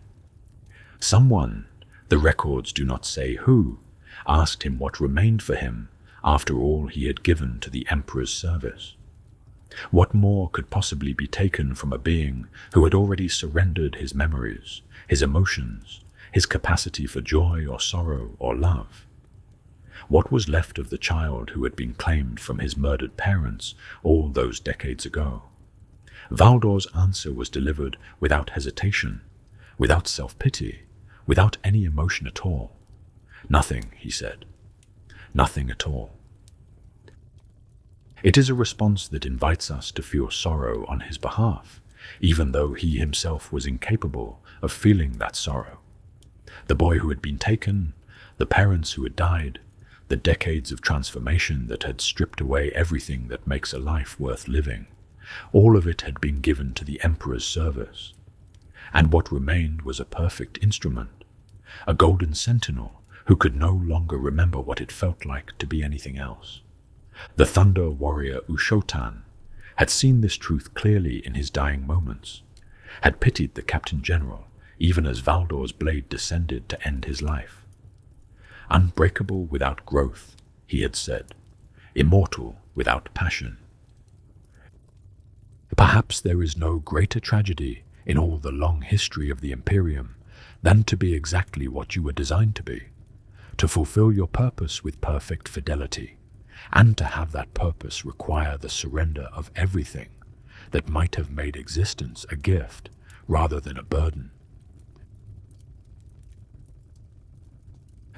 Someone, the records do not say who, asked him what remained for him after all he had given to the Emperor's service. What more could possibly be taken from a being who had already surrendered his memories, his emotions, his capacity for joy or sorrow or love? What was left of the child who had been claimed from his murdered parents all those decades ago? Valdor's answer was delivered without hesitation, without self-pity, without any emotion at all. Nothing, he said. Nothing at all. It is a response that invites us to feel sorrow on his behalf, even though he himself was incapable of feeling that sorrow. The boy who had been taken, the parents who had died, the decades of transformation that had stripped away everything that makes a life worth living, all of it had been given to the Emperor's service. And what remained was a perfect instrument, a golden sentinel who could no longer remember what it felt like to be anything else. The Thunder warrior Ushotan had seen this truth clearly in his dying moments, had pitied the Captain General even as Valdor's blade descended to end his life. Unbreakable without growth, he had said, immortal without passion. Perhaps there is no greater tragedy in all the long history of the Imperium than to be exactly what you were designed to be, to fulfill your purpose with perfect fidelity, and to have that purpose require the surrender of everything that might have made existence a gift rather than a burden.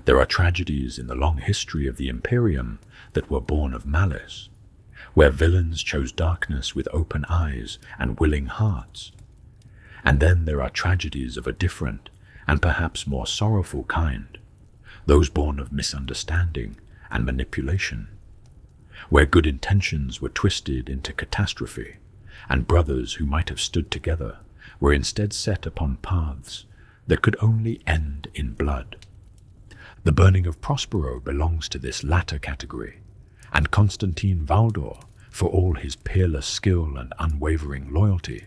There are tragedies in the long history of the Imperium that were born of malice, where villains chose darkness with open eyes and willing hearts. And then there are tragedies of a different and perhaps more sorrowful kind, those born of misunderstanding and manipulation, where good intentions were twisted into catastrophe, and brothers who might have stood together were instead set upon paths that could only end in blood. The burning of Prospero belongs to this latter category, and Constantin Valdor, for all his peerless skill and unwavering loyalty,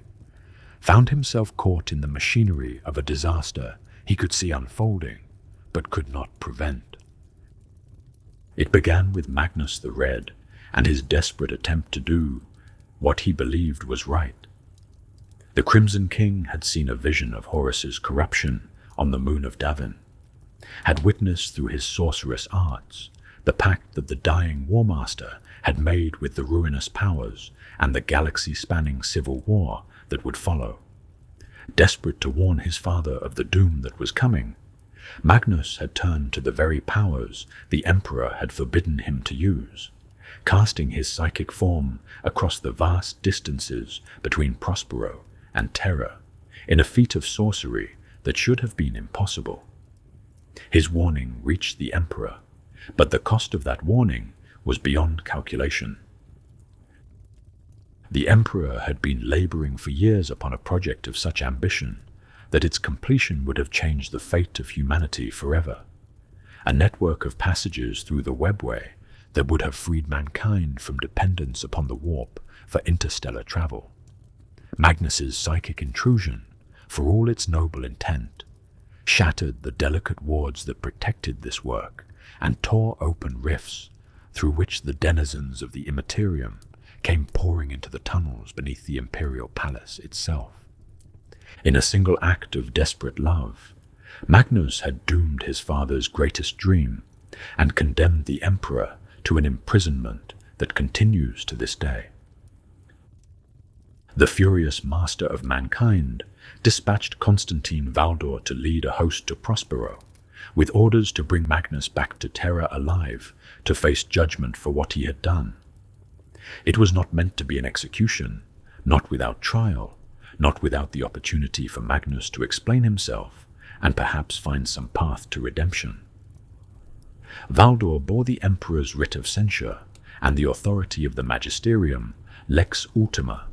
found himself caught in the machinery of a disaster he could see unfolding, but could not prevent. It began with Magnus the Red and his desperate attempt to do what he believed was right. The Crimson King had seen a vision of Horus's corruption on the moon of Davin, had witnessed through his sorcerous arts the pact that the dying War Master had made with the ruinous powers and the galaxy-spanning civil war that would follow. Desperate to warn his father of the doom that was coming, Magnus had turned to the very powers the Emperor had forbidden him to use, casting his psychic form across the vast distances between Prospero and Terra in a feat of sorcery that should have been impossible. His warning reached the Emperor, but the cost of that warning was beyond calculation. The Emperor had been laboring for years upon a project of such ambition that its completion would have changed the fate of humanity forever, a network of passages through the webway that would have freed mankind from dependence upon the warp for interstellar travel. Magnus's psychic intrusion, for all its noble intent, shattered the delicate wards that protected this work and tore open rifts through which the denizens of the Immaterium came pouring into the tunnels beneath the Imperial Palace itself. In a single act of desperate love, Magnus had doomed his father's greatest dream and condemned the Emperor to an imprisonment that continues to this day. The furious master of mankind dispatched Constantin Valdor to lead a host to Prospero, with orders to bring Magnus back to Terra alive to face judgment for what he had done. It was not meant to be an execution, not without trial, not without the opportunity for Magnus to explain himself and perhaps find some path to redemption. Valdor bore the Emperor's writ of censure and the authority of the Magisterium, Lex Ultima,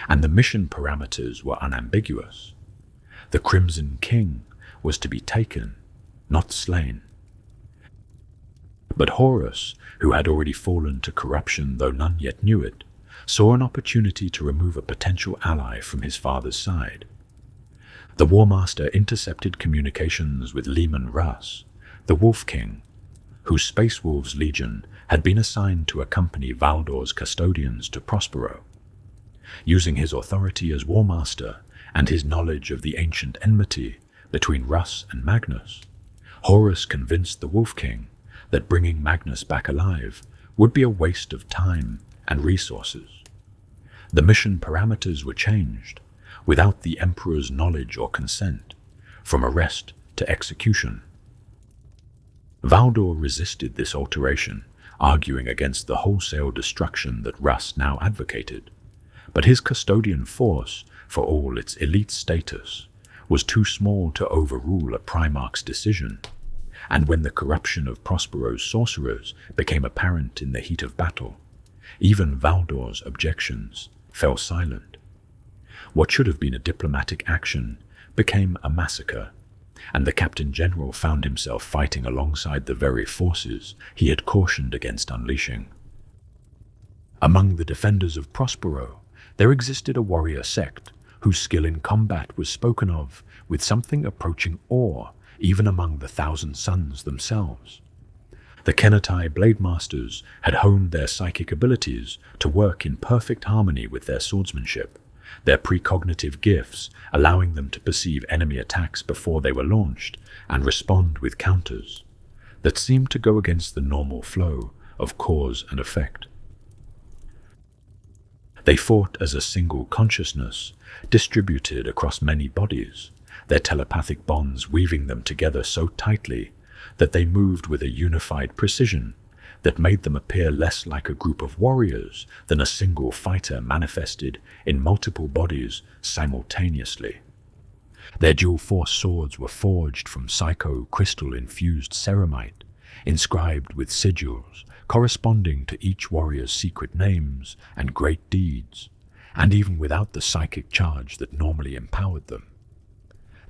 and the mission parameters were unambiguous. The Crimson King was to be taken, not slain. But Horus, who had already fallen to corruption though none yet knew it, saw an opportunity to remove a potential ally from his father's side. The War Master intercepted communications with Leman Russ, the Wolf King, whose Space Wolves Legion had been assigned to accompany Valdor's custodians to Prospero. Using his authority as War Master and his knowledge of the ancient enmity between Russ and Magnus, Horus convinced the Wolf King that bringing Magnus back alive would be a waste of time and resources. The mission parameters were changed, without the Emperor's knowledge or consent, from arrest to execution. Valdor resisted this alteration, arguing against the wholesale destruction that Russ now advocated, but his custodian force, for all its elite status, was too small to overrule a Primarch's decision, and when the corruption of Prospero's sorcerers became apparent in the heat of battle, even Valdor's objections fell silent. What should have been a diplomatic action became a massacre, and the Captain General found himself fighting alongside the very forces he had cautioned against unleashing. Among the defenders of Prospero, there existed a warrior sect whose skill in combat was spoken of with something approaching awe even among the Thousand Sons themselves. The Kennetai Blade Masters had honed their psychic abilities to work in perfect harmony with their swordsmanship, their precognitive gifts allowing them to perceive enemy attacks before they were launched and respond with counters that seemed to go against the normal flow of cause and effect. They fought as a single consciousness, distributed across many bodies, their telepathic bonds weaving them together so tightly that they moved with a unified precision that made them appear less like a group of warriors than a single fighter manifested in multiple bodies simultaneously. Their dual-force swords were forged from psycho-crystal-infused ceramite, inscribed with sigils corresponding to each warrior's secret names and great deeds, and even without the psychic charge that normally empowered them.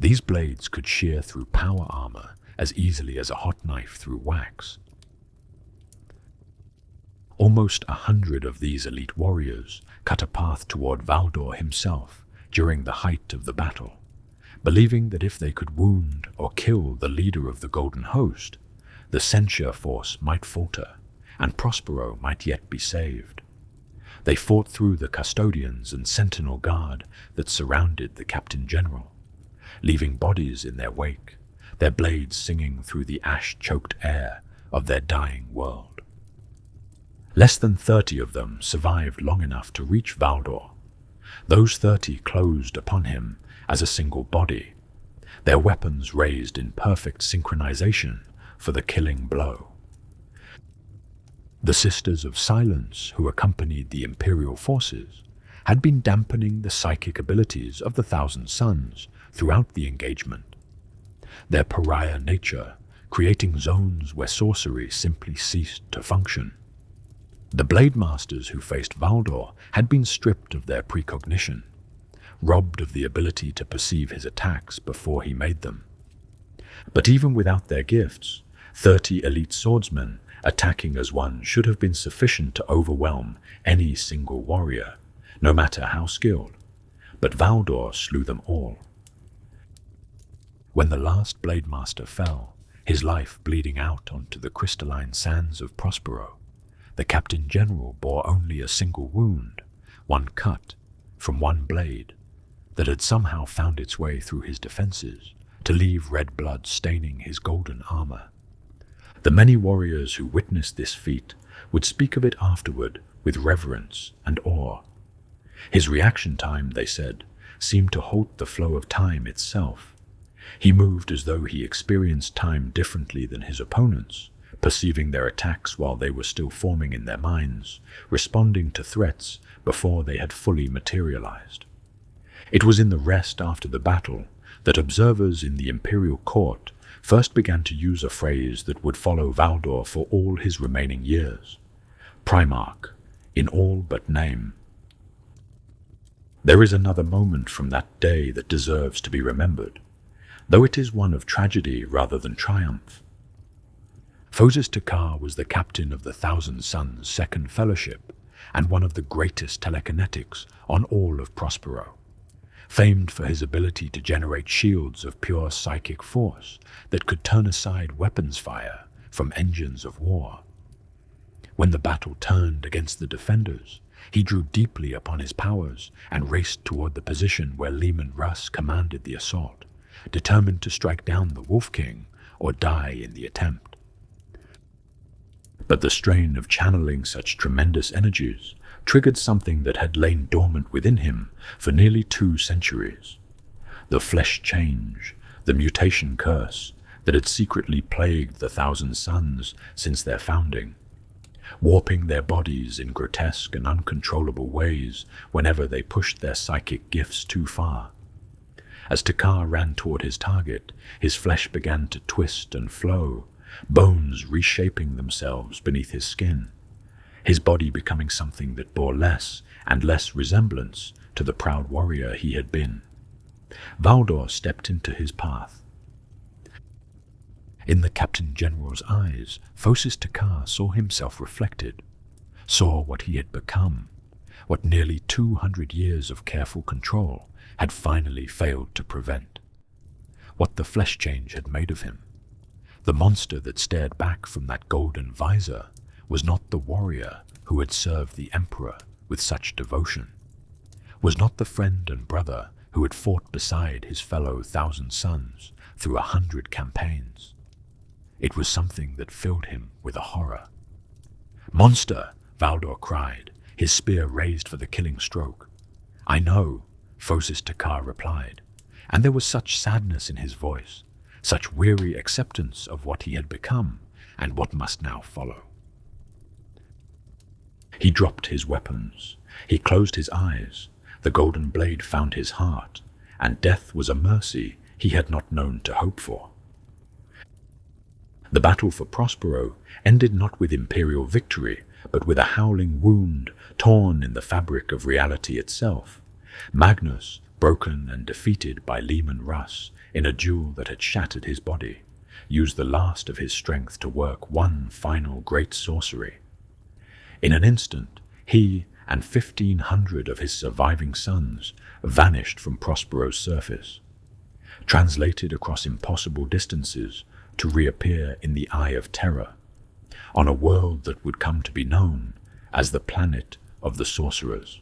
These blades could shear through power armor as easily as a hot knife through wax. Almost 100 of these elite warriors cut a path toward Valdor himself during the height of the battle, believing that if they could wound or kill the leader of the Golden Host, the censure force might falter, and Prospero might yet be saved. They fought through the Custodians and Sentinel Guard that surrounded the Captain General, leaving bodies in their wake, their blades singing through the ash-choked air of their dying world. Less than 30 of them survived long enough to reach Valdor. Those 30 closed upon him as a single body, their weapons raised in perfect synchronization for the killing blow. The Sisters of Silence, who accompanied the Imperial forces, had been dampening the psychic abilities of the Thousand Sons throughout the engagement, their pariah nature creating zones where sorcery simply ceased to function. The Blade Masters who faced Valdor had been stripped of their precognition, robbed of the ability to perceive his attacks before he made them. But even without their gifts, 30 elite swordsmen attacking as one should have been sufficient to overwhelm any single warrior, no matter how skilled. But Valdor slew them all. When the last Blade Master fell, his life bleeding out onto the crystalline sands of Prospero, the Captain General bore only a single wound, one cut from one blade that had somehow found its way through his defenses to leave red blood staining his golden armor. The many warriors who witnessed this feat would speak of it afterward with reverence and awe. His reaction time, they said, seemed to halt the flow of time itself. He moved as though he experienced time differently than his opponents, perceiving their attacks while they were still forming in their minds, responding to threats before they had fully materialized. It was in the rest after the battle that observers in the Imperial Court first began to use a phrase that would follow Valdor for all his remaining years: Primarch, in all but name. There is another moment from that day that deserves to be remembered, though it is one of tragedy rather than triumph. Phosis Takar was the captain of the Thousand Sons' Second Fellowship and one of the greatest telekinetics on all of Prospero, famed for his ability to generate shields of pure psychic force that could turn aside weapons fire from engines of war. When the battle turned against the defenders, he drew deeply upon his powers and raced toward the position where Leman Russ commanded the assault, determined to strike down the Wolf King or die in the attempt. But the strain of channeling such tremendous energies triggered something that had lain dormant within him for nearly 2 centuries. The flesh change, the mutation curse that had secretly plagued the Thousand Sons since their founding, warping their bodies in grotesque and uncontrollable ways whenever they pushed their psychic gifts too far. As Takar ran toward his target, his flesh began to twist and flow, bones reshaping themselves beneath his skin, his body becoming something that bore less and less resemblance to the proud warrior he had been. Valdor stepped into his path. In the Captain General's eyes, Phosis Takar saw himself reflected, saw what he had become, what nearly 200 years of careful control had finally failed to prevent, what the flesh change had made of him. The monster that stared back from that golden visor was not the warrior who had served the Emperor with such devotion, was not the friend and brother who had fought beside his fellow 1,000 sons through 100 campaigns. It was something that filled him with a horror. "Monster!" Valdor cried, his spear raised for the killing stroke. "I know," Phosis Takar replied, and there was such sadness in his voice, such weary acceptance of what he had become and what must now follow. He dropped his weapons. He closed his eyes. The golden blade found his heart, and death was a mercy he had not known to hope for. The battle for Prospero ended not with imperial victory, but with a howling wound torn in the fabric of reality itself. Magnus, broken and defeated by Leman Russ in a duel that had shattered his body, used the last of his strength to work one final great sorcery. In an instant, he and 1,500 of his surviving sons vanished from Prospero's surface, translated across impossible distances to reappear in the Eye of Terror, on a world that would come to be known as the Planet of the Sorcerers.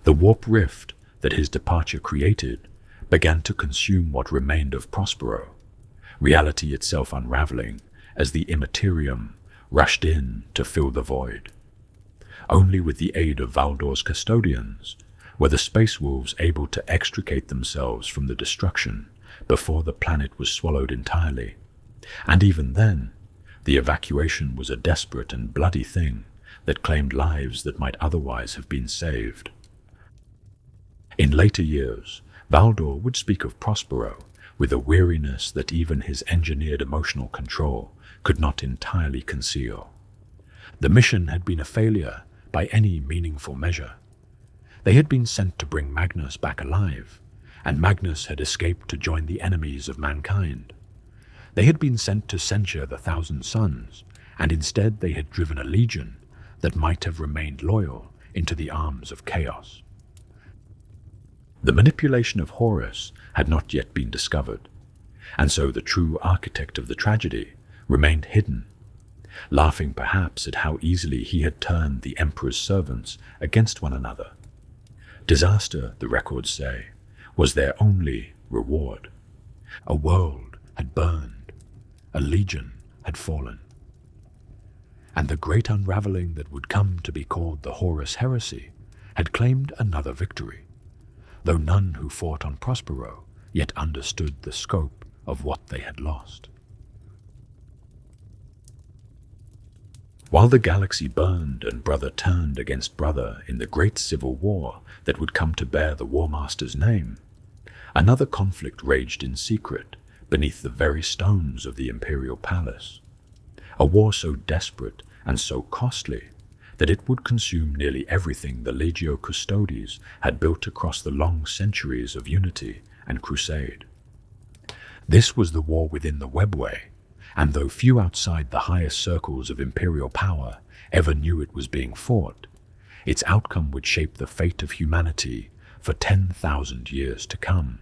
The warp rift that his departure created began to consume what remained of Prospero, reality itself unraveling as the Immaterium rushed in to fill the void. Only with the aid of Valdor's custodians were the Space Wolves able to extricate themselves from the destruction before the planet was swallowed entirely, and even then, the evacuation was a desperate and bloody thing that claimed lives that might otherwise have been saved. In later years, Valdor would speak of Prospero with a weariness that even his engineered emotional control could not entirely conceal. The mission had been a failure by any meaningful measure. They had been sent to bring Magnus back alive, and Magnus had escaped to join the enemies of mankind. They had been sent to censure the 1,000 Sons, and instead they had driven a legion that might have remained loyal into the arms of chaos. The manipulation of Horus had not yet been discovered, and so the true architect of the tragedy remained hidden, laughing perhaps at how easily he had turned the Emperor's servants against one another. Disaster, the records say, was their only reward. A world had burned, a legion had fallen. And the great unraveling that would come to be called the Horus Heresy had claimed another victory, though none who fought on Prospero yet understood the scope of what they had lost. While the galaxy burned and brother turned against brother in the great civil war that would come to bear the War Master's name, another conflict raged in secret beneath the very stones of the imperial palace, a war so desperate and so costly that it would consume nearly everything the Legio Custodes had built across the long centuries of unity and crusade. This was the war within the Webway, and though few outside the highest circles of imperial power ever knew it was being fought, its outcome would shape the fate of humanity for 10,000 years to come.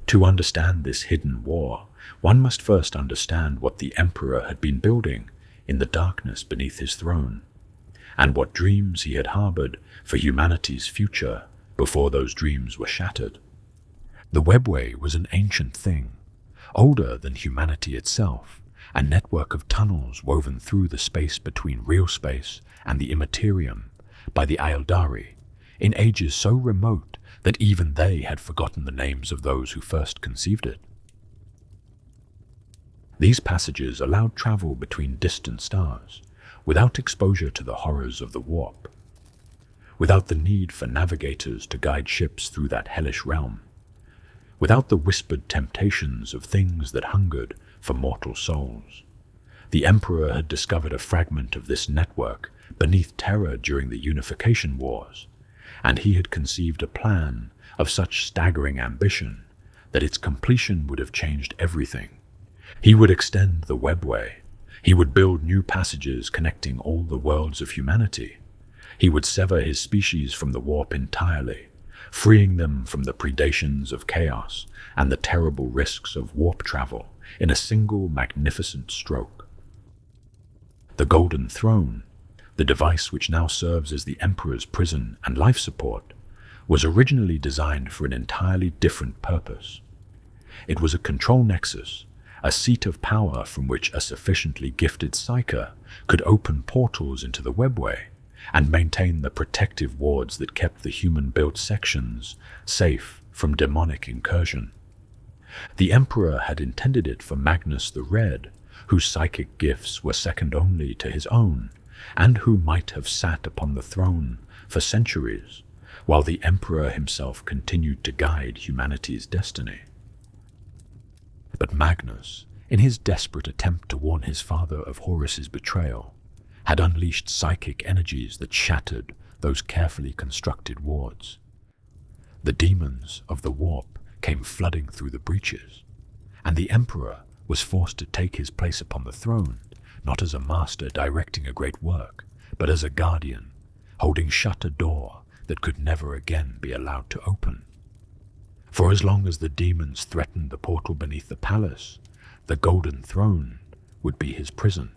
To understand this hidden war, one must first understand what the Emperor had been building in the darkness beneath his throne, and what dreams he had harbored for humanity's future before those dreams were shattered. The Webway was an ancient thing, older than humanity itself, a network of tunnels woven through the space between real space and the Immaterium by the Aeldari, in ages so remote that even they had forgotten the names of those who first conceived it. These passages allowed travel between distant stars, without exposure to the horrors of the warp, without the need for navigators to guide ships through that hellish realm, without the whispered temptations of things that hungered for mortal souls. The Emperor had discovered a fragment of this network beneath Terra during the Unification Wars, and he had conceived a plan of such staggering ambition that its completion would have changed everything. He would extend the Webway. He would build new passages connecting all the worlds of humanity. He would sever his species from the warp entirely, freeing them from the predations of chaos and the terrible risks of warp travel in a single magnificent stroke. The Golden Throne, the device which now serves as the Emperor's prison and life support, was originally designed for an entirely different purpose. It was a control nexus, a seat of power from which a sufficiently gifted psyker could open portals into the webway and maintain the protective wards that kept the human-built sections safe from demonic incursion. The Emperor had intended it for Magnus the Red, whose psychic gifts were second only to his own, and who might have sat upon the throne for centuries, while the Emperor himself continued to guide humanity's destiny. But Magnus, in his desperate attempt to warn his father of Horus's betrayal, had unleashed psychic energies that shattered those carefully constructed wards. The demons of the warp came flooding through the breaches, and the Emperor was forced to take his place upon the throne, not as a master directing a great work, but as a guardian, holding shut a door that could never again be allowed to open. For as long as the demons threatened the portal beneath the palace, the Golden Throne would be his prison.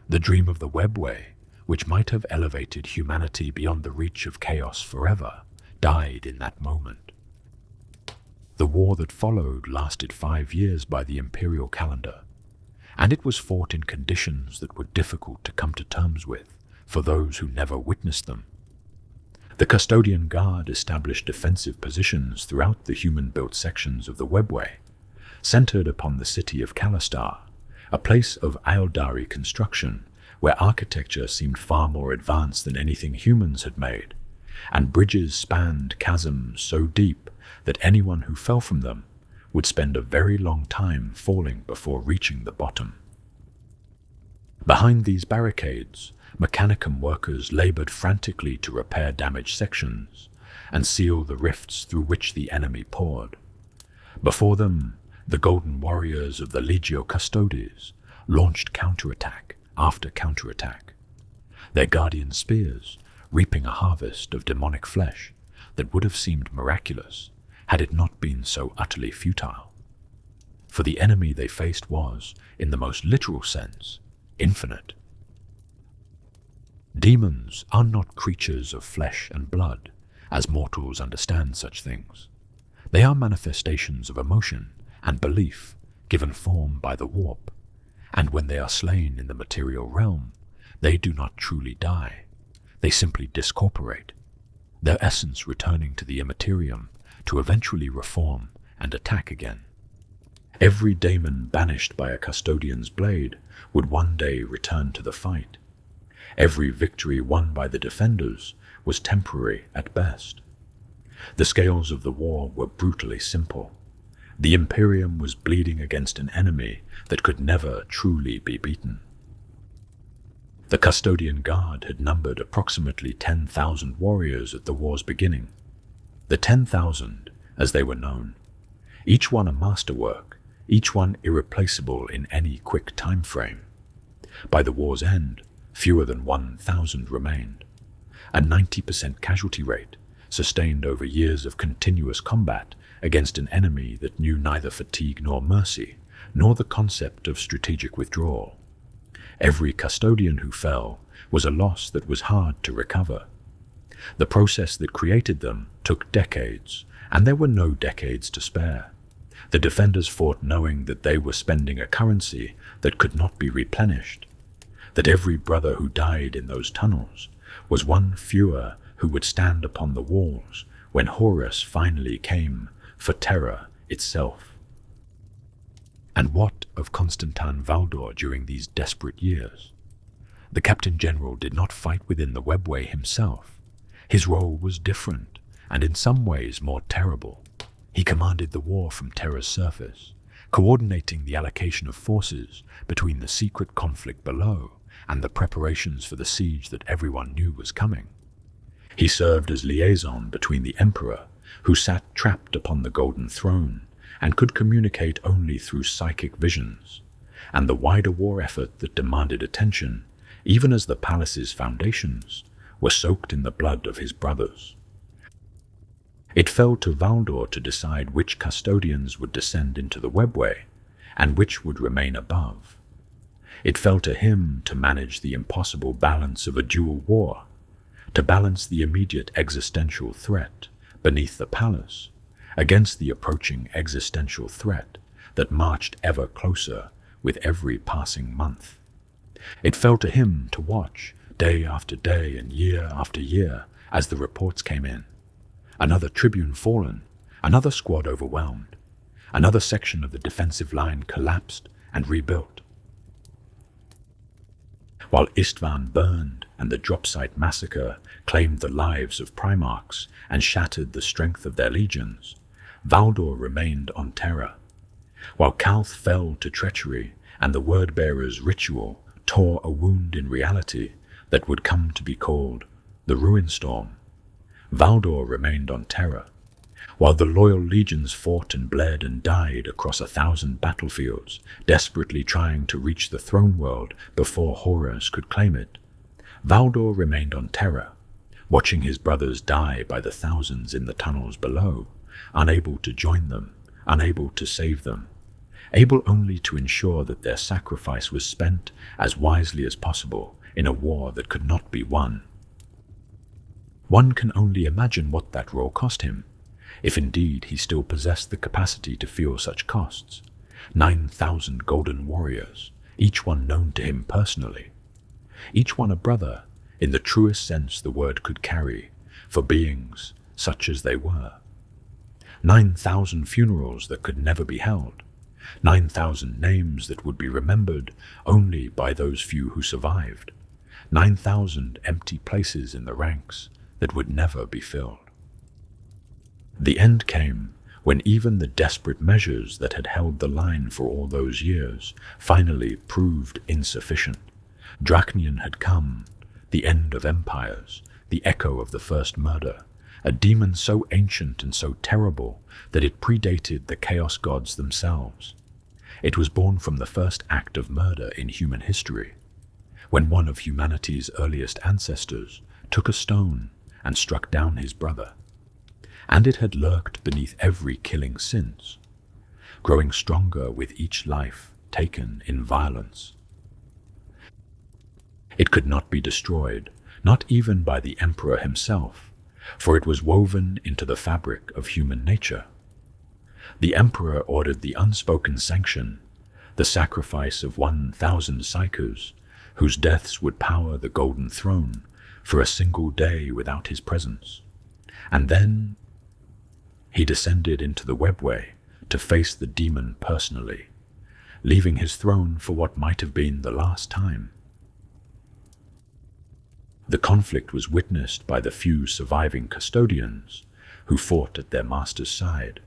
The dream of the webway, which might have elevated humanity beyond the reach of chaos forever, died in that moment. The war that followed lasted 5 years by the imperial calendar, and it was fought in conditions that were difficult to come to terms with for those who never witnessed them. The Custodian Guard established defensive positions throughout the human-built sections of the webway, centered upon the city of Kalistar, a place of Aeldari construction where architecture seemed far more advanced than anything humans had made, and bridges spanned chasms so deep that anyone who fell from them would spend a very long time falling before reaching the bottom. Behind these barricades, Mechanicum workers labored frantically to repair damaged sections and seal the rifts through which the enemy poured. Before them, the Golden Warriors of the Legio Custodes launched counterattack after counterattack, their guardian spears reaping a harvest of demonic flesh that would have seemed miraculous had it not been so utterly futile. For the enemy they faced was, in the most literal sense, infinite. Demons are not creatures of flesh and blood, as mortals understand such things. They are manifestations of emotion and belief given form by the warp, and when they are slain in the material realm, they do not truly die. They simply discorporate, their essence returning to the immaterium to eventually reform and attack again. Every daemon banished by a custodian's blade would one day return to the fight. Every victory won by the defenders was temporary at best. The scales of the war were brutally simple. The Imperium was bleeding against an enemy that could never truly be beaten. The Custodian Guard had numbered approximately 10,000 warriors at the war's beginning. The 10,000, as they were known, each one a masterwork, each one irreplaceable in any quick time frame. By the war's end, fewer than 1,000 remained. A 90% casualty rate, sustained over years of continuous combat against an enemy that knew neither fatigue nor mercy, nor the concept of strategic withdrawal. Every custodian who fell was a loss that was hard to recover. The process that created them took decades, and there were no decades to spare. The defenders fought knowing that they were spending a currency that could not be replenished, that every brother who died in those tunnels was one fewer who would stand upon the walls when Horus finally came for terror itself. And what of Constantin Valdor during these desperate years? The Captain General did not fight within the webway himself. His role was different, and in some ways more terrible. He commanded the war from Terra's surface, coordinating the allocation of forces between the secret conflict below and the preparations for the siege that everyone knew was coming. He served as liaison between the Emperor, who sat trapped upon the Golden Throne and could communicate only through psychic visions, and the wider war effort that demanded attention, even as the palace's foundations were soaked in the blood of his brothers. It fell to Valdor to decide which custodians would descend into the webway, and which would remain above. It fell to him to manage the impossible balance of a dual war, to balance the immediate existential threat beneath the palace against the approaching existential threat that marched ever closer with every passing month. It fell to him to watch, day after day and year after year, as the reports came in. Another tribune fallen, another squad overwhelmed, another section of the defensive line collapsed and rebuilt. While Istvan burned and the drop site massacre claimed the lives of Primarchs and shattered the strength of their legions, Valdor remained on terror. While Calth fell to treachery and the Word-Bearer's ritual tore a wound in reality that would come to be called the Ruin Storm, Valdor remained on terror. While the loyal legions fought and bled and died across 1,000 battlefields, desperately trying to reach the throne world before Horus could claim it, Valdor remained on terror, watching his brothers die by the thousands in the tunnels below, unable to join them, unable to save them, able only to ensure that their sacrifice was spent as wisely as possible in a war that could not be won. One can only imagine what that role cost him, if indeed he still possessed the capacity to feel such costs. 9,000 golden warriors, each one known to him personally, each one a brother in the truest sense the word could carry, for beings such as they were. 9,000 funerals that could never be held, 9,000 names that would be remembered only by those few who survived, 9,000 empty places in the ranks that would never be filled. The end came when even the desperate measures that had held the line for all those years finally proved insufficient. Dracnian had come, the end of empires, the echo of the first murder, a demon so ancient and so terrible that it predated the Chaos Gods themselves. It was born from the first act of murder in human history, when one of humanity's earliest ancestors took a stone and struck down his brother. And it had lurked beneath every killing since, growing stronger with each life taken in violence. It could not be destroyed, not even by the Emperor himself, for it was woven into the fabric of human nature. The Emperor ordered the unspoken sanction, the sacrifice of 1,000 psychers, whose deaths would power the Golden Throne for a single day without his presence. And then he descended into the webway to face the demon personally, leaving his throne for what might have been the last time. The conflict was witnessed by the few surviving custodians who fought at their master's side,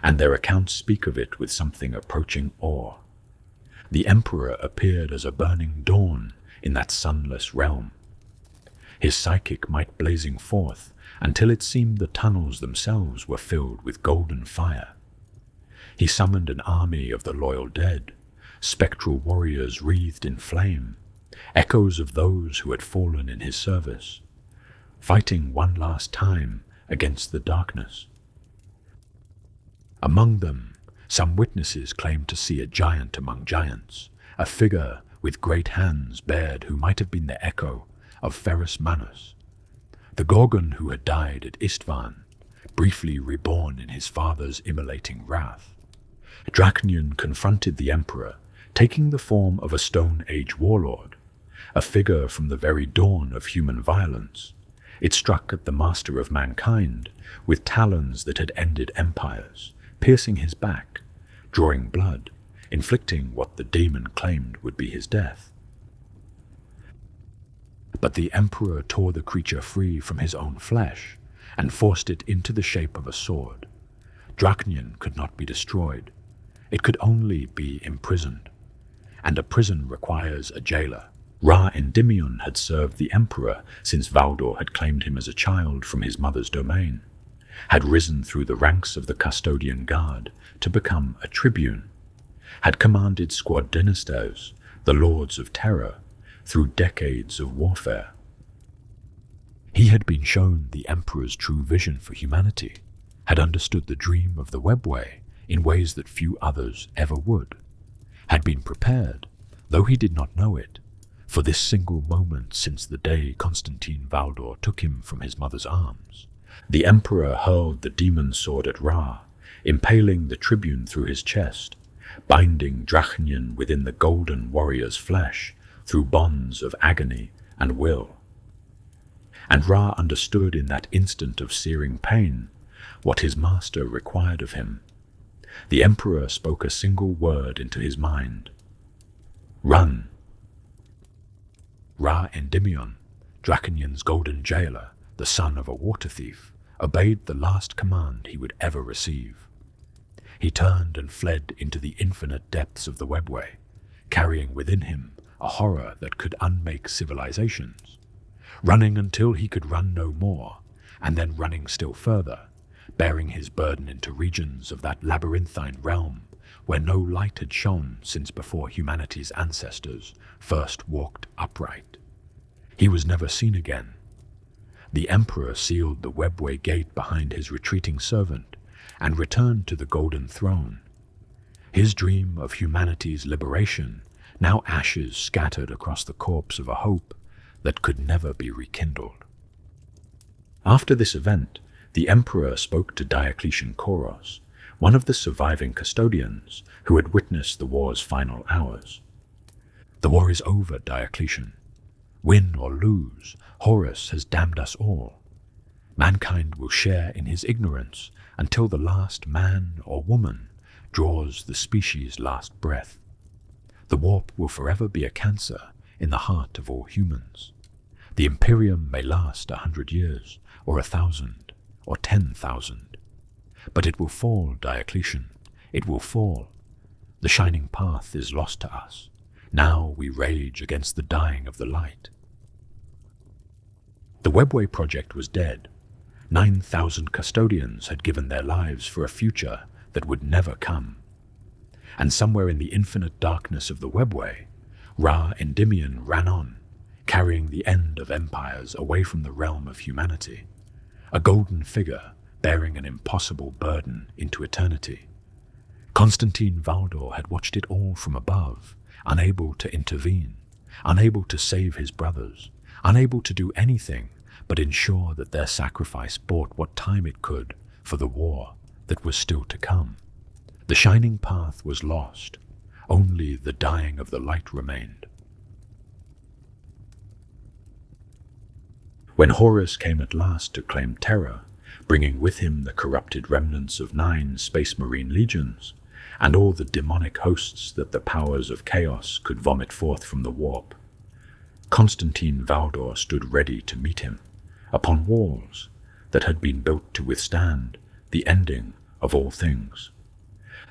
and their accounts speak of it with something approaching awe. The Emperor appeared as a burning dawn in that sunless realm, his psychic might blazing forth until it seemed the tunnels themselves were filled with golden fire. He summoned an army of the loyal dead, spectral warriors wreathed in flame, echoes of those who had fallen in his service, fighting one last time against the darkness. Among them, some witnesses claimed to see a giant among giants, a figure with great hands bared who might have been the echo of Ferrus Manus, the Gorgon who had died at Istvan, briefly reborn in his father's immolating wrath. Dracnian confronted the Emperor, taking the form of a Stone Age warlord, a figure from the very dawn of human violence. It struck at the master of mankind with talons that had ended empires, piercing his back, drawing blood, inflicting what the demon claimed would be his death. But the Emperor tore the creature free from his own flesh and forced it into the shape of a sword. Dracnian could not be destroyed. It could only be imprisoned. And a prison requires a jailer. Ra Endymion had served the Emperor since Valdor had claimed him as a child from his mother's domain, had risen through the ranks of the Custodian Guard to become a tribune, had commanded squad dynastes, the Lords of Terror, through decades of warfare. He had been shown the Emperor's true vision for humanity, had understood the dream of the webway in ways that few others ever would, had been prepared, though he did not know it, for this single moment since the day Constantin Valdor took him from his mother's arms. The Emperor hurled the demon sword at Ra, impaling the tribune through his chest, binding Drachnian within the golden warrior's flesh through bonds of agony and will. And Ra understood in that instant of searing pain what his master required of him. The Emperor spoke a single word into his mind. Run. Ra Endymion, Drachnian's golden jailer, the son of a water thief, obeyed the last command he would ever receive. He turned and fled into the infinite depths of the webway, carrying within him a horror that could unmake civilizations, running until he could run no more, and then running still further, bearing his burden into regions of that labyrinthine realm where no light had shone since before humanity's ancestors first walked upright. He was never seen again. The Emperor sealed the webway gate behind his retreating servant and returned to the golden throne. His dream of humanity's liberation, now ashes scattered across the corpse of a hope that could never be rekindled. After this event, the Emperor spoke to Diocletian Koros, one of the surviving custodians who had witnessed the war's final hours. The war is over, Diocletian. Win or lose, Horus has damned us all. Mankind will share in his ignorance until the last man or woman draws the species' last breath. The warp will forever be a cancer in the heart of all humans. The Imperium may last 100 years, or 1,000, or 10,000. But it will fall, Diocletian. It will fall. The shining path is lost to us. Now we rage against the dying of the light. The Webway project was dead. 9,000 custodians had given their lives for a future that would never come. And somewhere in the infinite darkness of the Webway, Ra Endymion ran on, carrying the end of empires away from the realm of humanity, a golden figure bearing an impossible burden into eternity. Constantin Valdor had watched it all from above, unable to intervene, unable to save his brothers, unable to do anything but ensure that their sacrifice bought what time it could for the war that was still to come. The shining path was lost. Only the dying of the light remained. When Horus came at last to claim Terra, bringing with him the corrupted remnants of 9 Space Marine legions, and all the demonic hosts that the powers of chaos could vomit forth from the warp, Constantin Valdor stood ready to meet him, upon walls that had been built to withstand the ending of all things.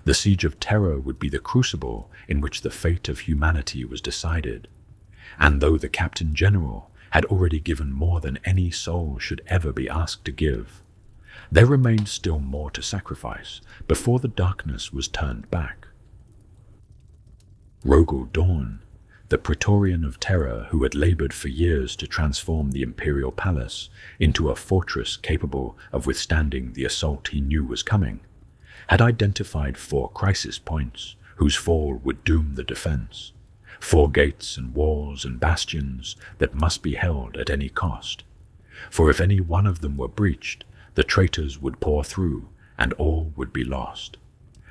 The siege of Terra would be the crucible in which the fate of humanity was decided, and though the Captain General had already given more than any soul should ever be asked to give, there remained still more to sacrifice before the darkness was turned back. Rogel Dawn, the Praetorian of Terra who had labored for years to transform the Imperial Palace into a fortress capable of withstanding the assault he knew was coming, had identified 4 crisis points whose fall would doom the defense, 4 gates and walls and bastions that must be held at any cost. For if any one of them were breached, the traitors would pour through, and all would be lost.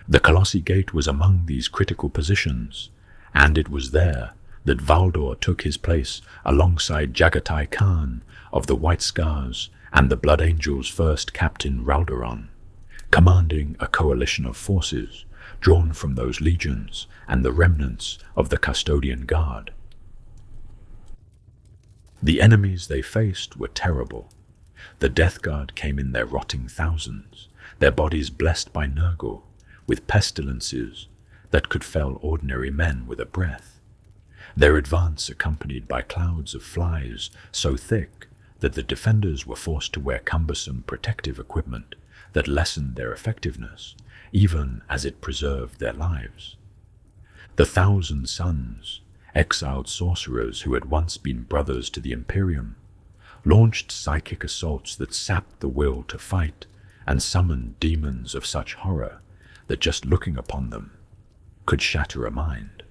The Colossi Gate was among these critical positions, and it was there that Valdor took his place alongside Jagatai Khan of the White Scars and the Blood Angels' first Captain Raldoron, commanding a coalition of forces drawn from those legions and the remnants of the Custodian Guard. The enemies they faced were terrible. The Death Guard came in their rotting thousands, their bodies blessed by Nurgle, with pestilences that could fell ordinary men with a breath, their advance accompanied by clouds of flies so thick that the defenders were forced to wear cumbersome protective equipment that lessened their effectiveness, even as it preserved their lives. The 1,000 Sons, exiled sorcerers who had once been brothers to the Imperium, launched psychic assaults that sapped the will to fight and summoned demons of such horror that just looking upon them could shatter a mind.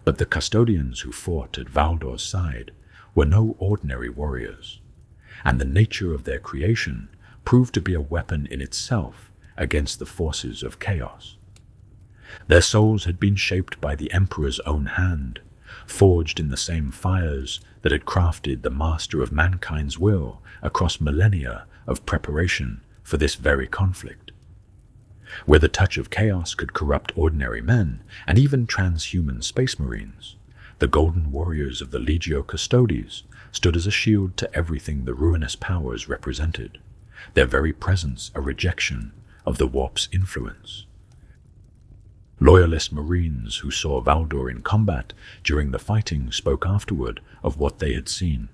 But the custodians who fought at Valdor's side were no ordinary warriors, and the nature of their creation proved to be a weapon in itself against the forces of chaos. Their souls had been shaped by the Emperor's own hand, forged in the same fires that had crafted the master of mankind's will across millennia of preparation for this very conflict. Where the touch of chaos could corrupt ordinary men and even transhuman space marines, the golden warriors of the Legio Custodes stood as a shield to everything the ruinous powers represented, their very presence a rejection of the warp's influence. Loyalist Marines who saw Valdor in combat during the fighting spoke afterward of what they had seen.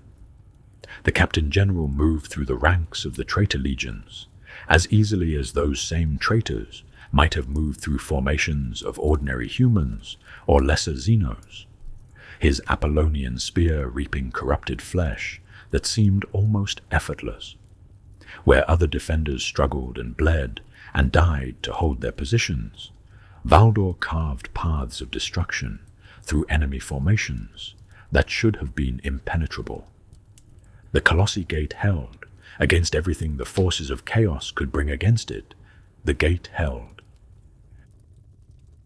The Captain General moved through the ranks of the traitor legions as easily as those same traitors might have moved through formations of ordinary humans or lesser Xenos, his Apollonian spear reaping corrupted flesh that seemed almost effortless. Where other defenders struggled and bled and died to hold their positions, Valdor carved paths of destruction through enemy formations that should have been impenetrable. The Colossi Gate held against everything the forces of chaos could bring against it. The gate held.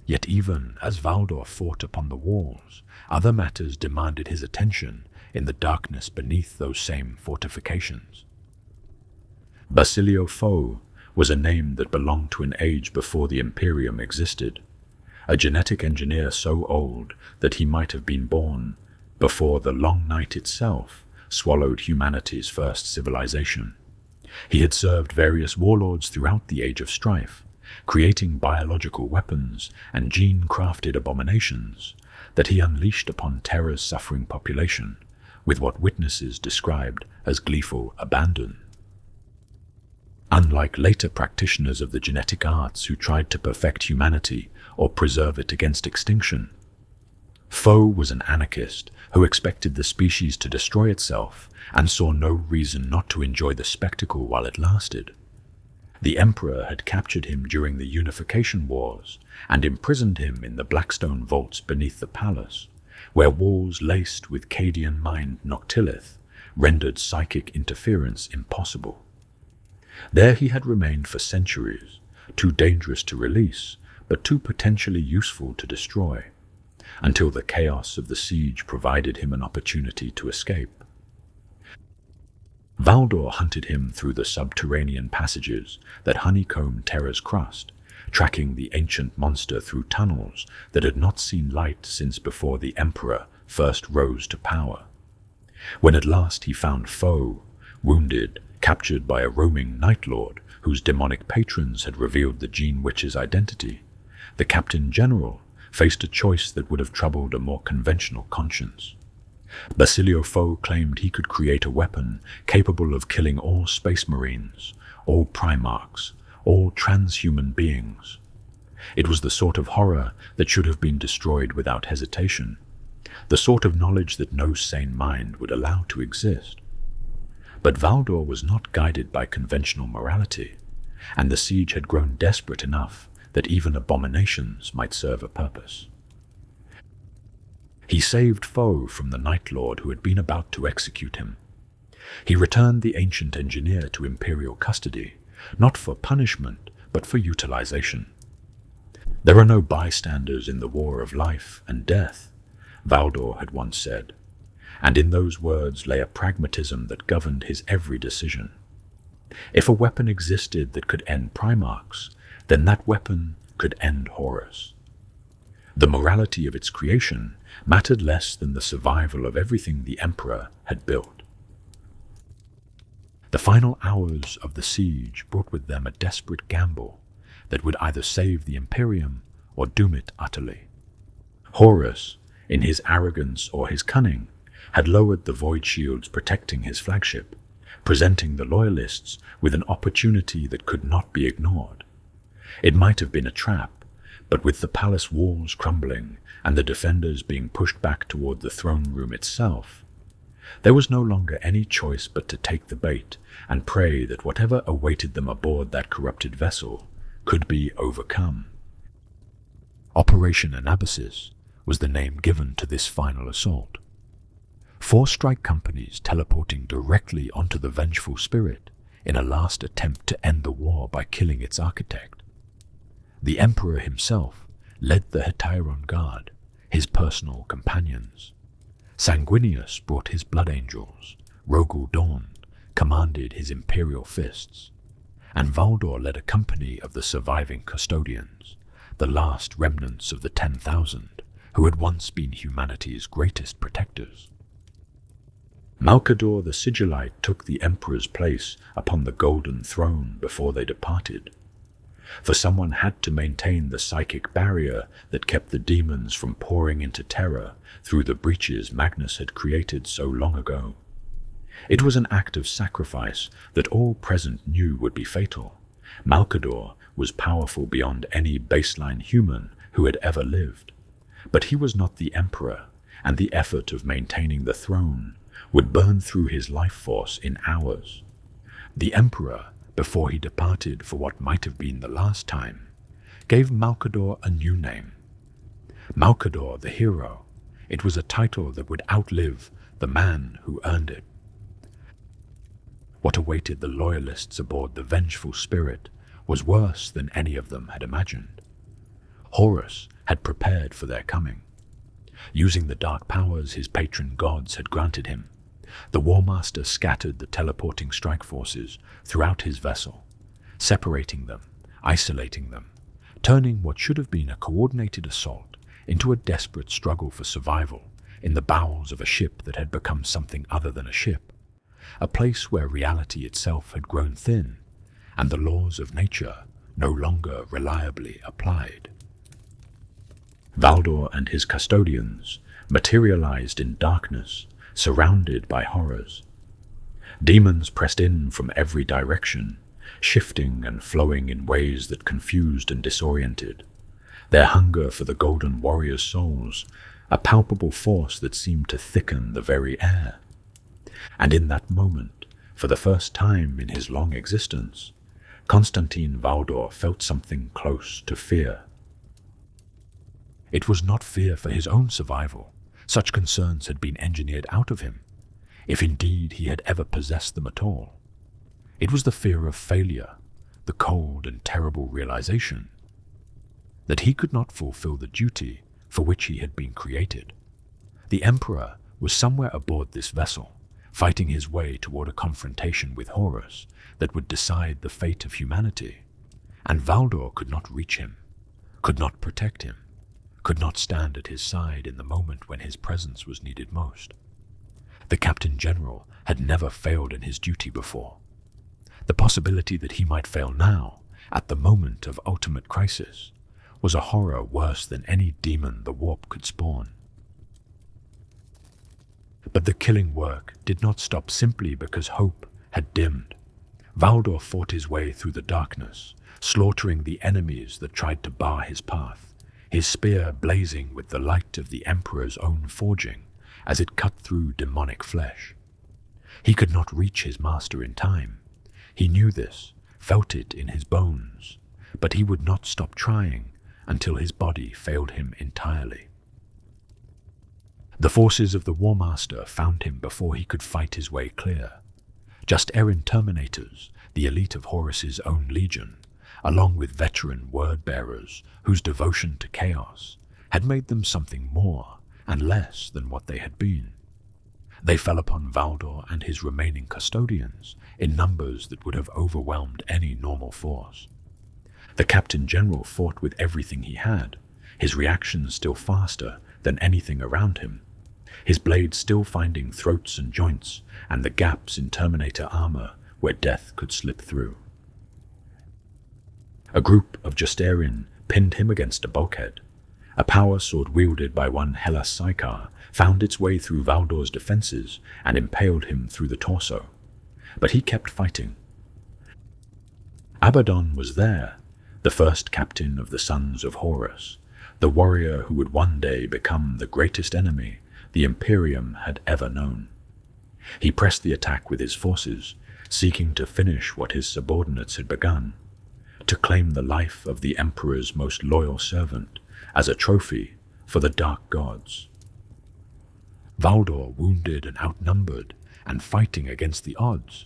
Yet even as Valdor fought upon the walls, other matters demanded his attention in the darkness beneath those same fortifications. Basilio Foe was a name that belonged to an age before the Imperium existed, a genetic engineer so old that he might have been born before the long night itself swallowed humanity's first civilization. He had served various warlords throughout the Age of Strife, creating biological weapons and gene-crafted abominations that he unleashed upon Terra's suffering population with what witnesses described as gleeful abandon. Unlike later practitioners of the genetic arts who tried to perfect humanity or preserve it against extinction, Foe was an anarchist who expected the species to destroy itself and saw no reason not to enjoy the spectacle while it lasted. The Emperor had captured him during the Unification Wars and imprisoned him in the Blackstone vaults beneath the palace, where walls laced with Cadian mind noctilith rendered psychic interference impossible. There he had remained for centuries, too dangerous to release, but too potentially useful to destroy, until the chaos of the siege provided him an opportunity to escape. Valdor hunted him through the subterranean passages that honeycombed Terra's crust, tracking the ancient monster through tunnels that had not seen light since before the Emperor first rose to power. When at last he found Foe, wounded, captured by a roaming Night Lord whose demonic patrons had revealed the Gene Witch's identity, the Captain General faced a choice that would have troubled a more conventional conscience. Basilio Foe claimed he could create a weapon capable of killing all space marines, all Primarchs, all transhuman beings. It was the sort of horror that should have been destroyed without hesitation, the sort of knowledge that no sane mind would allow to exist. But Valdor was not guided by conventional morality, and the siege had grown desperate enough that even abominations might serve a purpose. He saved Foe from the Night Lord who had been about to execute him. He returned the ancient engineer to Imperial custody, not for punishment, but for utilization. There are no bystanders in the war of life and death, Valdor had once said, and in those words lay a pragmatism that governed his every decision. If a weapon existed that could end Primarchs, then that weapon could end Horus. The morality of its creation mattered less than the survival of everything the Emperor had built. The final hours of the siege brought with them a desperate gamble that would either save the Imperium or doom it utterly. Horus, in his arrogance or his cunning, had lowered the void shields protecting his flagship, presenting the Loyalists with an opportunity that could not be ignored. It might have been a trap, but with the palace walls crumbling and the defenders being pushed back toward the throne room itself, There was no longer any choice but to take the bait and pray that whatever awaited them aboard that corrupted vessel could be overcome. Operation Anabasis was the name given to this final assault. 4 strike companies teleporting directly onto the vengeful spirit in a last attempt to end the war by killing its architect. The Emperor himself led the Custodian Guard, his personal companions. Sanguinius brought his blood angels, Rogel Dawn commanded his imperial fists, and Valdor led a company of the surviving custodians, the last remnants of the 10,000 who had once been humanity's greatest protectors. Malcador the Sigillite took the Emperor's place upon the golden throne before they departed, for someone had to maintain the psychic barrier that kept the demons from pouring into terror through the breaches Magnus had created so long ago. It was an act of sacrifice that all present knew would be fatal. Malcador was powerful beyond any baseline human who had ever lived, but he was not the Emperor, and the effort of maintaining the throne would burn through his life force in hours. The Emperor, before he departed for what might have been the last time, gave Malcador a new name. Malcador the Hero. It was a title that would outlive the man who earned it. What awaited the loyalists aboard the vengeful spirit was worse than any of them had imagined. Horus had prepared for their coming. Using the dark powers his patron gods had granted him, the War Master scattered the teleporting strike forces throughout his vessel, separating them, isolating them, turning what should have been a coordinated assault into a desperate struggle for survival in the bowels of a ship that had become something other than a ship, a place where reality itself had grown thin and the laws of nature no longer reliably applied. Valdor and his custodians materialized in darkness, surrounded by horrors. Demons pressed in from every direction, shifting and flowing in ways that confused and disoriented. Their hunger for the golden warrior's souls, a palpable force that seemed to thicken the very air. And in that moment, for the first time in his long existence, Constantin Valdor felt something close to fear. It was not fear for his own survival. Such concerns had been engineered out of him, if indeed he had ever possessed them at all. It was the fear of failure, the cold and terrible realization that he could not fulfill the duty for which he had been created. The Emperor was somewhere aboard this vessel, fighting his way toward a confrontation with Horus that would decide the fate of humanity, and Valdor could not reach him, could not protect him, could not stand at his side in the moment when his presence was needed most. The Captain General had never failed in his duty before. The possibility that he might fail now, at the moment of ultimate crisis, was a horror worse than any demon the warp could spawn. But the killing work did not stop simply because hope had dimmed. Valdor fought his way through the darkness, slaughtering the enemies that tried to bar his path, his spear blazing with the light of the Emperor's own forging as it cut through demonic flesh. He could not reach his master in time. He knew this, felt it in his bones, but he would not stop trying until his body failed him entirely. The forces of the War Master found him before he could fight his way clear. Just errant Terminators, the elite of Horus's own legion, along with veteran word-bearers whose devotion to chaos had made them something more and less than what they had been. They fell upon Valdor and his remaining custodians in numbers that would have overwhelmed any normal force. The Captain General fought with everything he had, his reactions still faster than anything around him, his blades still finding throats and joints and the gaps in Terminator armor where death could slip through. A group of Justarian pinned him against a bulkhead. A power sword wielded by one Hellas Psychar found its way through Valdor's defenses and impaled him through the torso. But he kept fighting. Abaddon was there, the first captain of the Sons of Horus, the warrior who would one day become the greatest enemy the Imperium had ever known. He pressed the attack with his forces, seeking to finish what his subordinates had begun, to claim the life of the Emperor's most loyal servant as a trophy for the dark gods. Valdor, wounded and outnumbered, and fighting against the odds,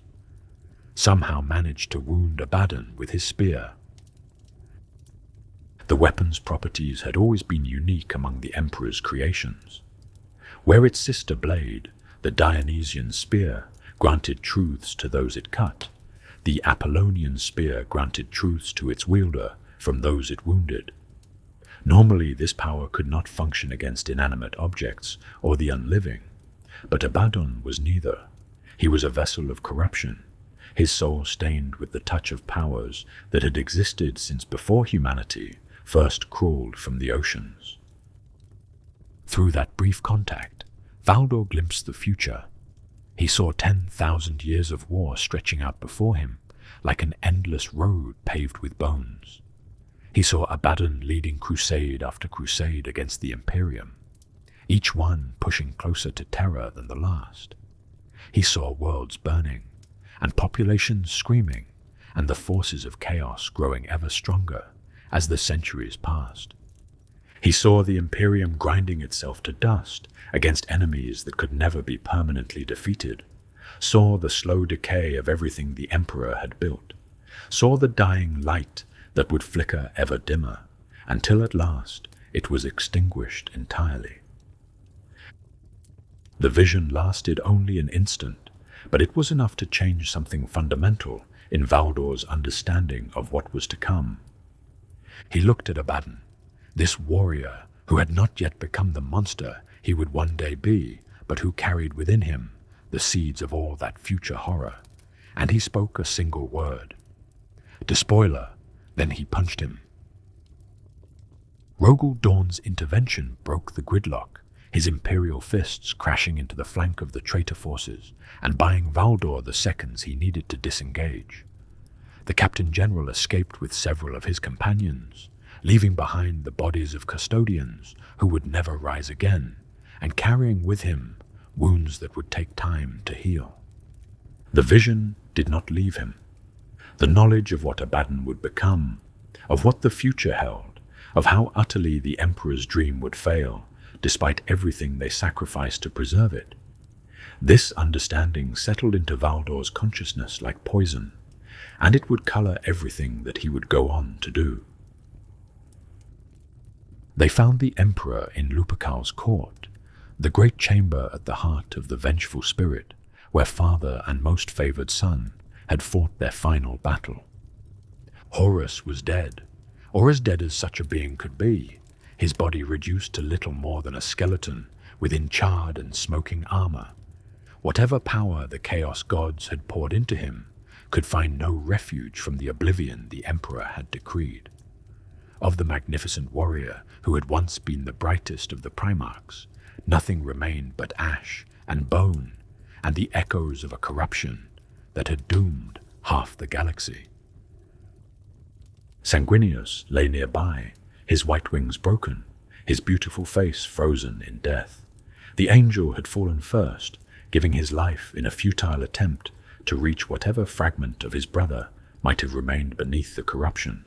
somehow managed to wound Abaddon with his spear. The weapon's properties had always been unique among the Emperor's creations. Where its sister blade, the Dionysian spear, granted truths to those it cut, the Apollonian spear granted truths to its wielder from those it wounded. Normally this power could not function against inanimate objects or the unliving, but Abaddon was neither. He was a vessel of corruption, his soul stained with the touch of powers that had existed since before humanity first crawled from the oceans. Through that brief contact, Valdor glimpsed the future. He saw 10,000 years of war stretching out before him, like an endless road paved with bones. He saw Abaddon leading crusade after crusade against the Imperium, each one pushing closer to terror than the last. He saw worlds burning, and populations screaming, and the forces of chaos growing ever stronger as the centuries passed. He saw the Imperium grinding itself to dust against enemies that could never be permanently defeated, saw the slow decay of everything the Emperor had built, saw the dying light that would flicker ever dimmer, until at last it was extinguished entirely. The vision lasted only an instant, but it was enough to change something fundamental in Valdor's understanding of what was to come. He looked at Abaddon, this warrior who had not yet become the monster he would one day be, but who carried within him the seeds of all that future horror, and he spoke a single word. Despoiler, then he punched him. Rogel Dawn's intervention broke the gridlock, his imperial fists crashing into the flank of the traitor forces and buying Valdor the seconds he needed to disengage. The Captain General escaped with several of his companions, leaving behind the bodies of custodians who would never rise again, and carrying with him wounds that would take time to heal. The vision did not leave him. The knowledge of what Abaddon would become, of what the future held, of how utterly the Emperor's dream would fail, despite everything they sacrificed to preserve it. This understanding settled into Valdor's consciousness like poison, and it would color everything that he would go on to do. They found the Emperor in Lupercal's court, the great chamber at the heart of the vengeful spirit, where father and most favored son had fought their final battle. Horus was dead, or as dead as such a being could be, his body reduced to little more than a skeleton within charred and smoking armor. Whatever power the Chaos Gods had poured into him could find no refuge from the oblivion the Emperor had decreed. Of the magnificent warrior who had once been the brightest of the Primarchs, nothing remained but ash and bone and the echoes of a corruption that had doomed half the galaxy. Sanguinius lay nearby, his white wings broken, his beautiful face frozen in death. The angel had fallen first, giving his life in a futile attempt to reach whatever fragment of his brother might have remained beneath the corruption.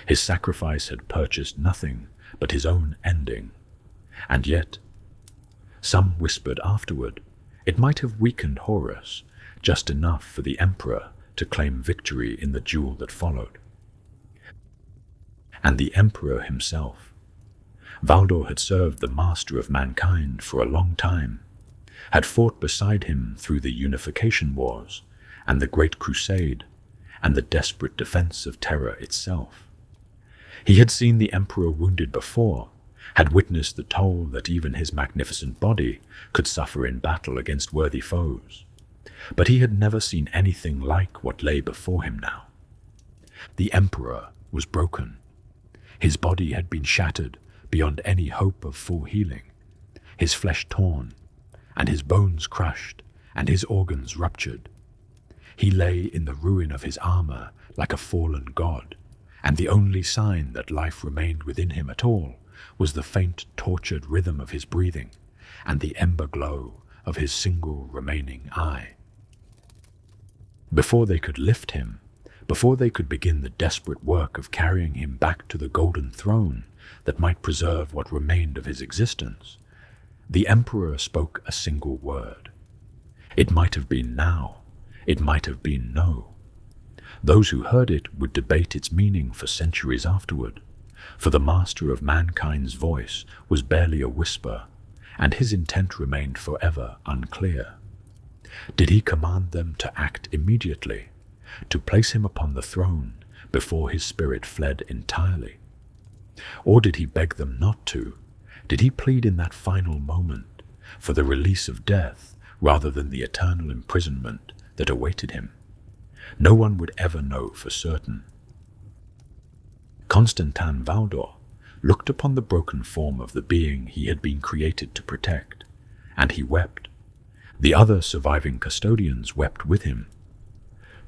His sacrifice had purchased nothing but his own ending. And yet, some whispered afterward, it might have weakened Horus, just enough for the Emperor to claim victory in the duel that followed. And the Emperor himself. Valdor had served the master of mankind for a long time, had fought beside him through the Unification Wars and the Great Crusade and the desperate defense of Terra itself. He had seen the Emperor wounded before, had witnessed the toll that even his magnificent body could suffer in battle against worthy foes, but he had never seen anything like what lay before him now. The Emperor was broken. His body had been shattered beyond any hope of full healing, his flesh torn, and his bones crushed, and his organs ruptured. He lay in the ruin of his armor like a fallen god, and the only sign that life remained within him at all was the faint, tortured rhythm of his breathing, and the ember glow of his single remaining eye. Before they could lift him, before they could begin the desperate work of carrying him back to the golden throne that might preserve what remained of his existence, the Emperor spoke a single word. It might have been now, it might have been no. Those who heard it would debate its meaning for centuries afterward, for the master of mankind's voice was barely a whisper, and his intent remained forever unclear. Did he command them to act immediately, to place him upon the throne before his spirit fled entirely? Or did he beg them not to? Did he plead in that final moment for the release of death rather than the eternal imprisonment that awaited him? No one would ever know for certain. Constantin Valdor looked upon the broken form of the being he had been created to protect, and he wept. The other surviving custodians wept with him.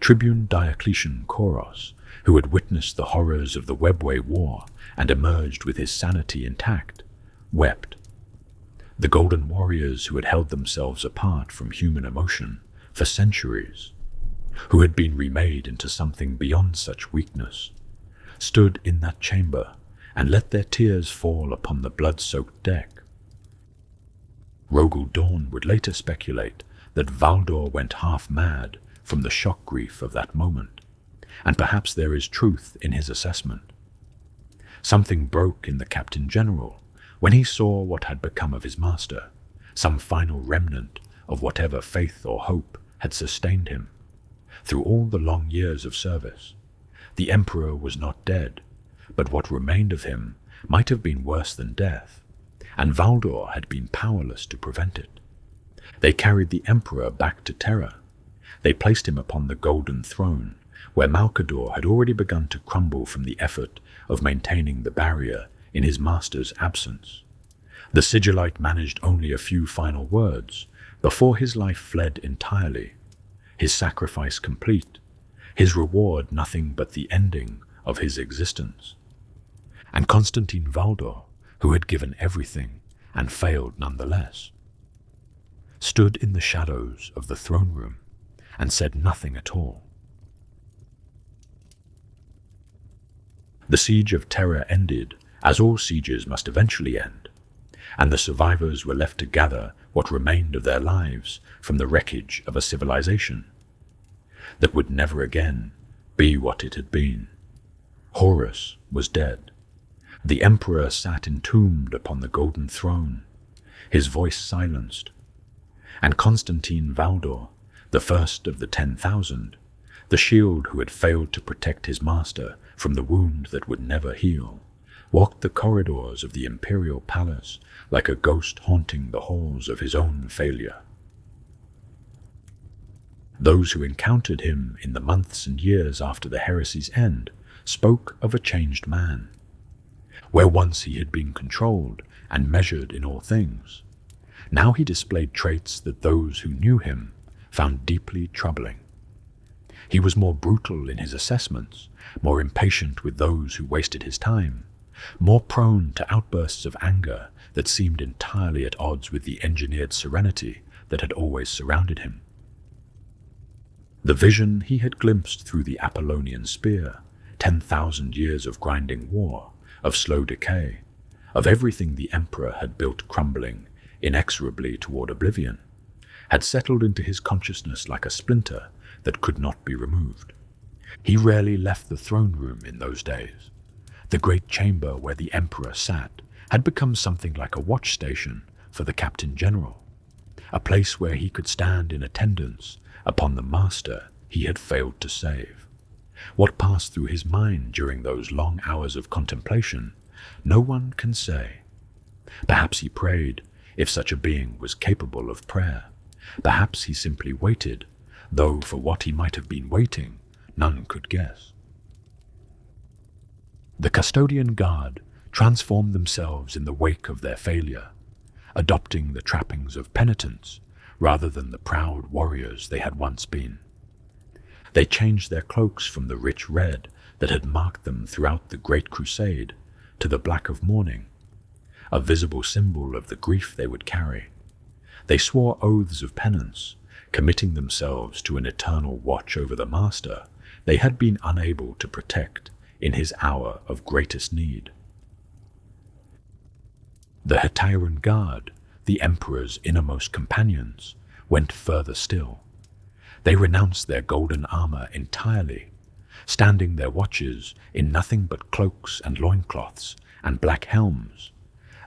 Tribune Diocletian Koros, who had witnessed the horrors of the Webway War and emerged with his sanity intact, wept. The Golden Warriors who had held themselves apart from human emotion for centuries, who had been remade into something beyond such weakness, stood in that chamber and let their tears fall upon the blood-soaked deck. Rogel Dawn would later speculate that Valdor went half mad from the shock grief of that moment, and perhaps there is truth in his assessment. Something broke in the Captain General when he saw what had become of his master, some final remnant of whatever faith or hope had sustained him. Through all the long years of service, the Emperor was not dead, but what remained of him might have been worse than death, and Valdor had been powerless to prevent it. They carried the Emperor back to Terra. They placed him upon the golden throne, where Malcador had already begun to crumble from the effort of maintaining the barrier in his master's absence. The Sigillite managed only a few final words before his life fled entirely, his sacrifice complete, his reward nothing but the ending of his existence. And Constantin Valdor, who had given everything and failed nonetheless, stood in the shadows of the throne room and said nothing at all. The siege of Terra ended, as all sieges must eventually end, and the survivors were left to gather what remained of their lives from the wreckage of a civilization that would never again be what it had been. Horus was dead. The Emperor sat entombed upon the golden throne, his voice silenced, and Constantin Valdor, the first of the 10,000, the shield who had failed to protect his master from the wound that would never heal, walked the corridors of the imperial palace like a ghost haunting the halls of his own failure. Those who encountered him in the months and years after the heresy's end spoke of a changed man. Where once he had been controlled and measured in all things, now he displayed traits that those who knew him found deeply troubling. He was more brutal in his assessments, more impatient with those who wasted his time, more prone to outbursts of anger that seemed entirely at odds with the engineered serenity that had always surrounded him. The vision he had glimpsed through the Apollonian spear, 10,000 years of grinding war, of slow decay, of everything the Emperor had built crumbling inexorably toward oblivion, had settled into his consciousness like a splinter that could not be removed. He rarely left the throne room in those days. The great chamber where the Emperor sat had become something like a watch station for the Captain General, a place where he could stand in attendance upon the master he had failed to save. What passed through his mind during those long hours of contemplation, no one can say. Perhaps he prayed, if such a being was capable of prayer. Perhaps he simply waited, though for what he might have been waiting, none could guess. The Custodian Guard transformed themselves in the wake of their failure, adopting the trappings of penitence rather than the proud warriors they had once been. They changed their cloaks from the rich red that had marked them throughout the Great Crusade to the black of mourning, a visible symbol of the grief they would carry. They swore oaths of penance, committing themselves to an eternal watch over the master they had been unable to protect in his hour of greatest need. The Custodian Guard, the Emperor's innermost companions, went further still. They renounced their golden armor entirely, standing their watches in nothing but cloaks and loincloths and black helms,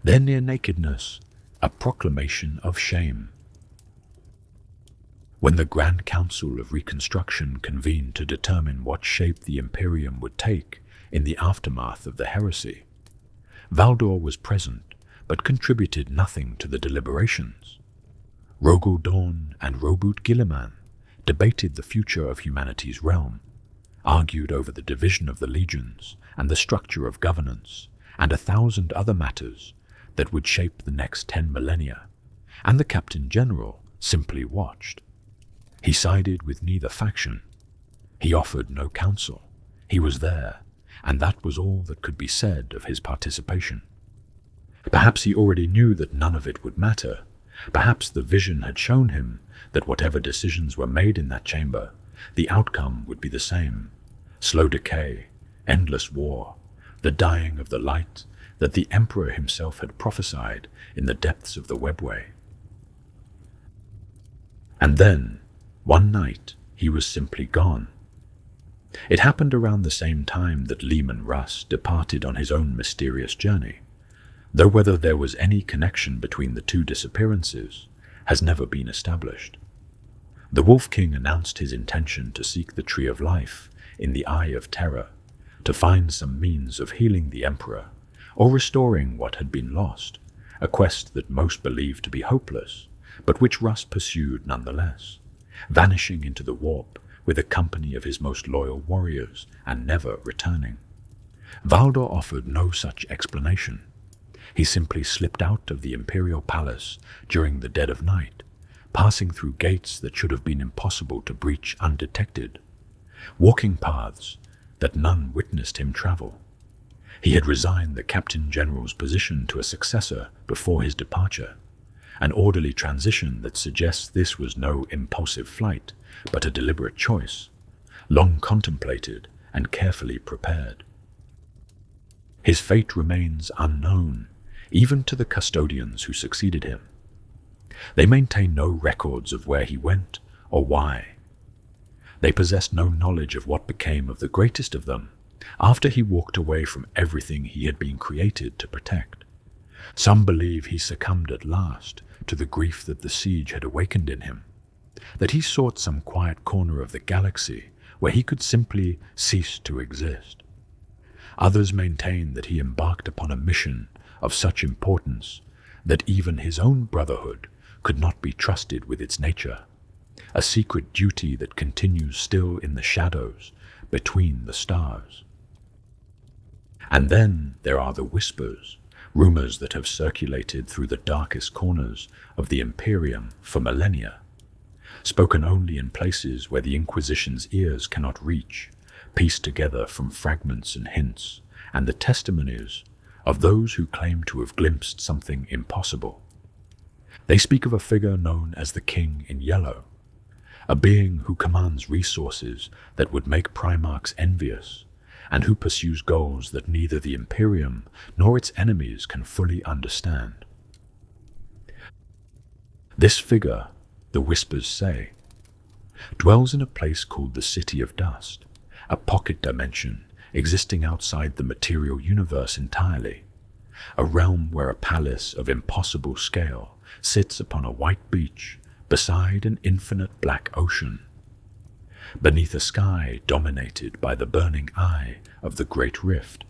their near nakedness a proclamation of shame. When the Grand Council of Reconstruction convened to determine what shape the Imperium would take in the aftermath of the heresy, Valdor was present but contributed nothing to the deliberations. Rogel Dorn and Robert Guilliman debated the future of humanity's realm, argued over the division of the legions and the structure of governance, and 1,000 other matters that would shape the next 10 millennia, and the Captain General simply watched. He sided with neither faction. He offered no counsel. He was there, and that was all that could be said of his participation. Perhaps he already knew that none of it would matter. Perhaps the vision had shown him that whatever decisions were made in that chamber, the outcome would be the same: slow decay, endless war, the dying of the light that the Emperor himself had prophesied in the depths of the webway. And then, one night, he was simply gone. It happened around the same time that Leman Russ departed on his own mysterious journey, though whether there was any connection between the two disappearances has never been established. The Wolf King announced his intention to seek the Tree of Life in the Eye of Terror, to find some means of healing the Emperor, or restoring what had been lost, a quest that most believed to be hopeless, but which Russ pursued nonetheless, vanishing into the warp with a company of his most loyal warriors and never returning. Valdor offered no such explanation. He simply slipped out of the Imperial Palace during the dead of night, passing through gates that should have been impossible to breach undetected, walking paths that none witnessed him travel. He had resigned the Captain General's position to a successor before his departure, an orderly transition that suggests this was no impulsive flight, but a deliberate choice, long contemplated and carefully prepared. His fate remains unknown, even to the custodians who succeeded him. They maintain no records of where he went or why. They possess no knowledge of what became of the greatest of them after he walked away from everything he had been created to protect. Some believe he succumbed at last to the grief that the siege had awakened in him, that he sought some quiet corner of the galaxy where he could simply cease to exist. Others maintain that he embarked upon a mission of such importance that even his own brotherhood could not be trusted with its nature, a secret duty that continues still in the shadows between the stars. And then there are the whispers, rumors that have circulated through the darkest corners of the Imperium for millennia, spoken only in places where the Inquisition's ears cannot reach, pieced together from fragments and hints, and the testimonies of those who claim to have glimpsed something impossible. They speak of a figure known as the King in Yellow, a being who commands resources that would make Primarchs envious, and who pursues goals that neither the Imperium nor its enemies can fully understand. This figure, the Whispers say, dwells in a place called the City of Dust, a pocket dimension existing outside the material universe entirely, a realm where a palace of impossible scale sits upon a white beach beside an infinite black ocean, beneath a sky dominated by the burning eye of the Great Rift.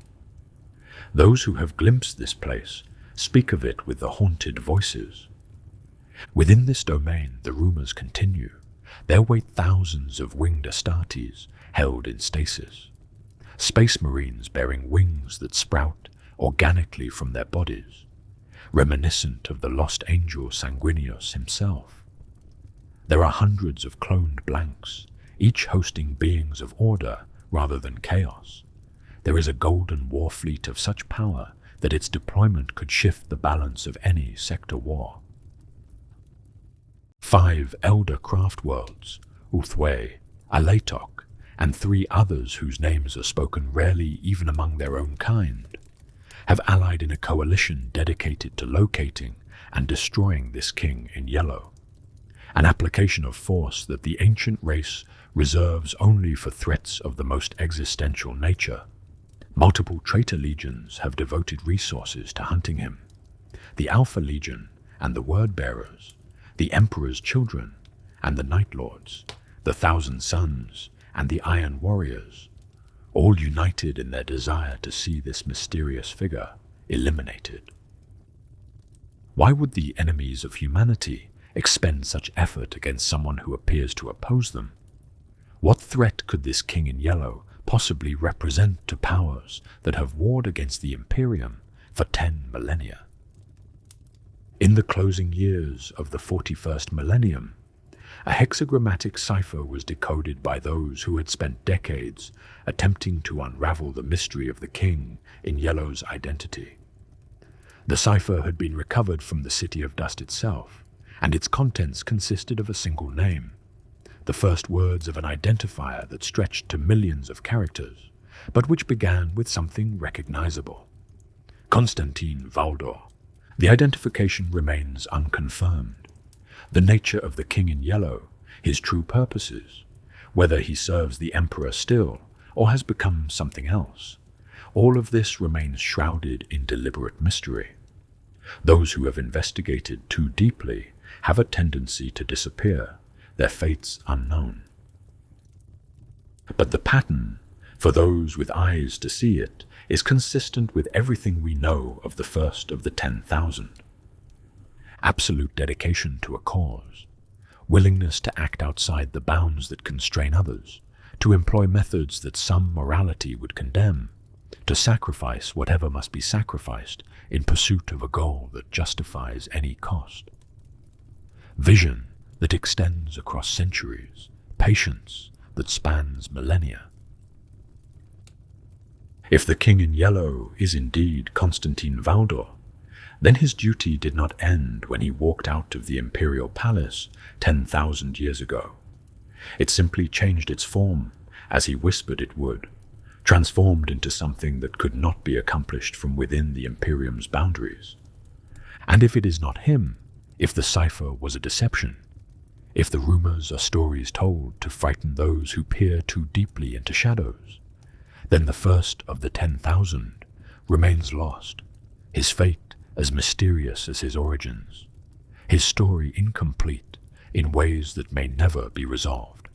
Those who have glimpsed this place speak of it with the haunted voices. Within this domain the rumors continue. There wait thousands of winged Astartes held in stasis, space marines bearing wings that sprout organically from their bodies, reminiscent of the lost angel Sanguinius himself. There are hundreds of cloned blanks, each hosting beings of order rather than chaos. There is a golden war fleet of such power that its deployment could shift the balance of any sector war. 5 elder craft worlds, Uthwe, Alatok, and 3 others whose names are spoken rarely even among their own kind, have allied in a coalition dedicated to locating and destroying this king in yellow, an application of force that the ancient race reserves only for threats of the most existential nature. Multiple traitor legions have devoted resources to hunting him. The Alpha Legion and the Word-Bearers, the Emperor's Children and the Night Lords, the Thousand Sons and the Iron Warriors, all united in their desire to see this mysterious figure eliminated. Why would the enemies of humanity expend such effort against someone who appears to oppose them? What threat could this king in yellow possibly represent to powers that have warred against the Imperium for 10 millennia? In the closing years of the 41st millennium, a hexagrammatic cipher was decoded by those who had spent decades attempting to unravel the mystery of the king in yellow's identity. The cipher had been recovered from the City of Dust itself, and its contents consisted of a single name, the first words of an identifier that stretched to millions of characters, but which began with something recognizable. Constantin Valdor. The identification remains unconfirmed. The nature of the king in yellow, his true purposes, whether he serves the Emperor still or has become something else, all of this remains shrouded in deliberate mystery. Those who have investigated too deeply have a tendency to disappear, their fates unknown. But the pattern, for those with eyes to see it, is consistent with everything we know of the first of the 10,000. Absolute dedication to a cause, willingness to act outside the bounds that constrain others, to employ methods that some morality would condemn, to sacrifice whatever must be sacrificed in pursuit of a goal that justifies any cost. Vision that extends across centuries, patience that spans millennia. If the king in yellow is indeed Constantin Valdor, then his duty did not end when he walked out of the imperial palace 10,000 years ago. It simply changed its form, as he whispered it would, transformed into something that could not be accomplished from within the Imperium's boundaries. And if it is not him, if the cipher was a deception, if the rumors are stories told to frighten those who peer too deeply into shadows, then the first of the 10,000 remains lost, his fate as mysterious as his origins, his story incomplete in ways that may never be resolved.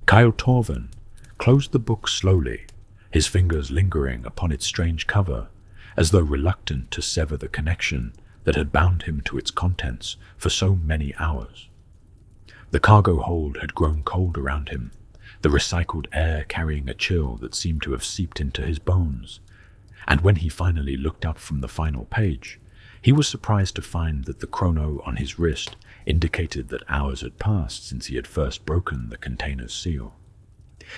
Kyle Torvin closed the book slowly, his fingers lingering upon its strange cover, as though reluctant to sever the connection that had bound him to its contents for so many hours. The cargo hold had grown cold around him, the recycled air carrying a chill that seemed to have seeped into his bones, and when he finally looked up from the final page, he was surprised to find that the chrono on his wrist indicated that hours had passed since he had first broken the container's seal.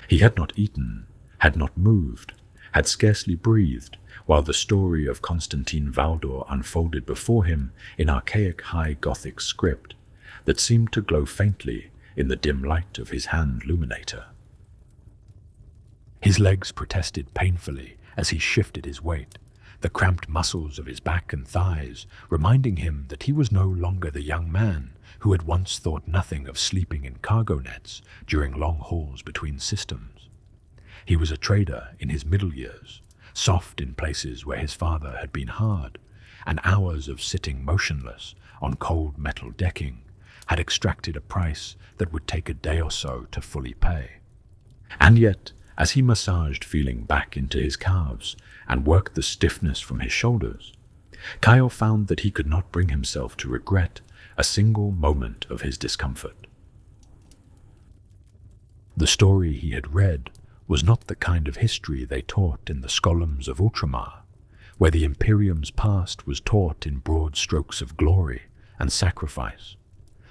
He had not eaten, had not moved, had scarcely breathed, while the story of Constantin Valdor unfolded before him in archaic high Gothic script that seemed to glow faintly in the dim light of his hand luminator. His legs protested painfully as he shifted his weight, the cramped muscles of his back and thighs reminding him that he was no longer the young man who had once thought nothing of sleeping in cargo nets during long hauls between systems. He was a trader in his middle years, soft in places where his father had been hard, and hours of sitting motionless on cold metal decking had extracted a price that would take a day or so to fully pay. And yet, as he massaged feeling back into his calves and worked the stiffness from his shoulders, Kyle found that he could not bring himself to regret a single moment of his discomfort. The story he had read was not the kind of history they taught in the Skolums of Ultramar, where the Imperium's past was taught in broad strokes of glory and sacrifice,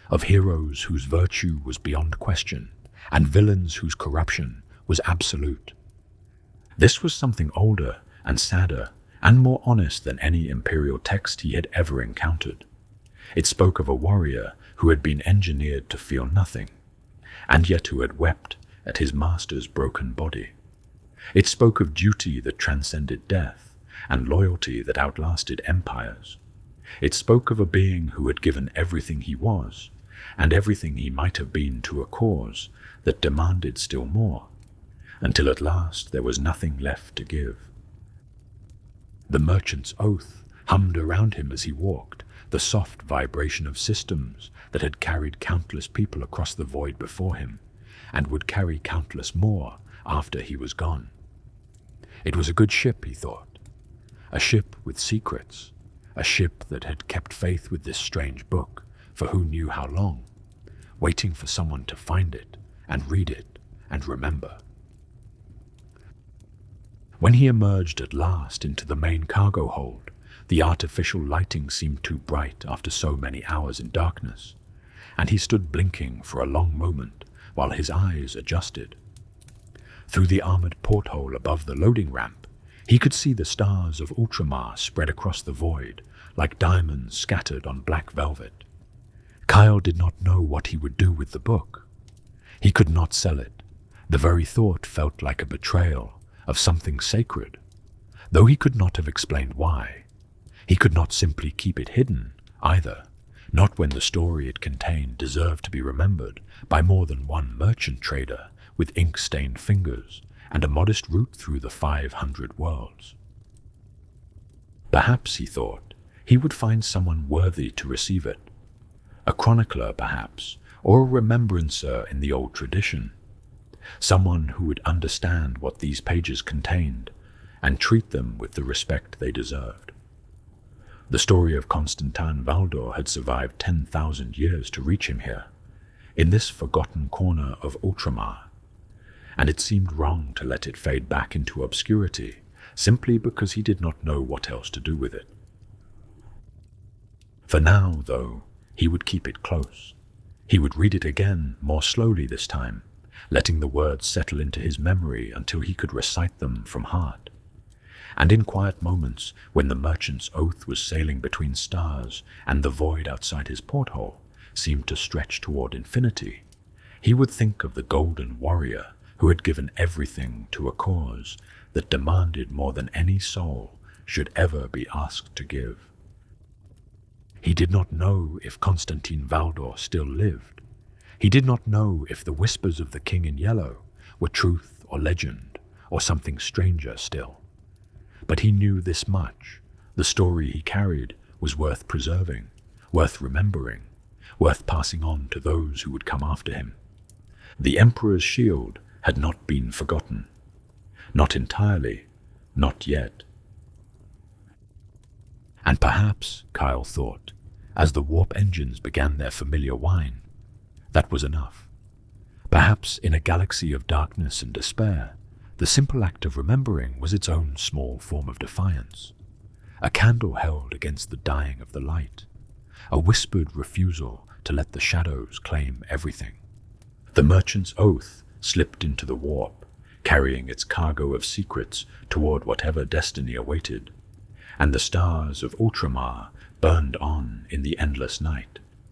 of heroes whose virtue was beyond question, and villains whose corruption was absolute. This was something older and sadder and more honest than any imperial text he had ever encountered. It spoke of a warrior who had been engineered to feel nothing, and yet who had wept at his master's broken body. It spoke of duty that transcended death, and loyalty that outlasted empires. It spoke of a being who had given everything he was, and everything he might have been to a cause that demanded still more, until at last there was nothing left to give. The merchant's oath hummed around him as he walked, the soft vibration of systems that had carried countless people across the void before him, and would carry countless more after he was gone. It was a good ship, he thought. A ship with secrets, a ship that had kept faith with this strange book for who knew how long, waiting for someone to find it and read it and remember. When he emerged at last into the main cargo hold, the artificial lighting seemed too bright after so many hours in darkness, and he stood blinking for a long moment while his eyes adjusted. Through the armored porthole above the loading ramp, he could see the stars of Ultramar spread across the void like diamonds scattered on black velvet. Kyle did not know what he would do with the book. He could not sell it. The very thought felt like a betrayal of something sacred, though he could not have explained why. He could not simply keep it hidden, either, not when the story it contained deserved to be remembered by more than one merchant trader with ink-stained fingers and a modest route through the 500 worlds. Perhaps, he thought, he would find someone worthy to receive it. A chronicler, perhaps, or a remembrancer in the old tradition. Someone who would understand what these pages contained and treat them with the respect they deserved. The story of Constantin Valdor had survived 10,000 years to reach him here, in this forgotten corner of Ultramar, and it seemed wrong to let it fade back into obscurity simply because he did not know what else to do with it. For now, though, he would keep it close. He would read it again, more slowly this time, letting the words settle into his memory until he could recite them from heart. And in quiet moments, when the merchant's oath was sailing between stars and the void outside his porthole seemed to stretch toward infinity, he would think of the golden warrior who had given everything to a cause that demanded more than any soul should ever be asked to give. He did not know if Constantin Valdor still lived. He did not know if the whispers of the King in Yellow were truth or legend or something stranger still. But he knew this much: the story he carried was worth preserving, worth remembering, worth passing on to those who would come after him. The Emperor's shield had not been forgotten. Not entirely, not yet. And perhaps, Kyle thought, as the warp engines began their familiar whine, that was enough. Perhaps in a galaxy of darkness and despair, the simple act of remembering was its own small form of defiance, a candle held against the dying of the light, a whispered refusal to let the shadows claim everything. The merchant's oath slipped into the warp, carrying its cargo of secrets toward whatever destiny awaited, and the stars of Ultramar burned on in the endless night.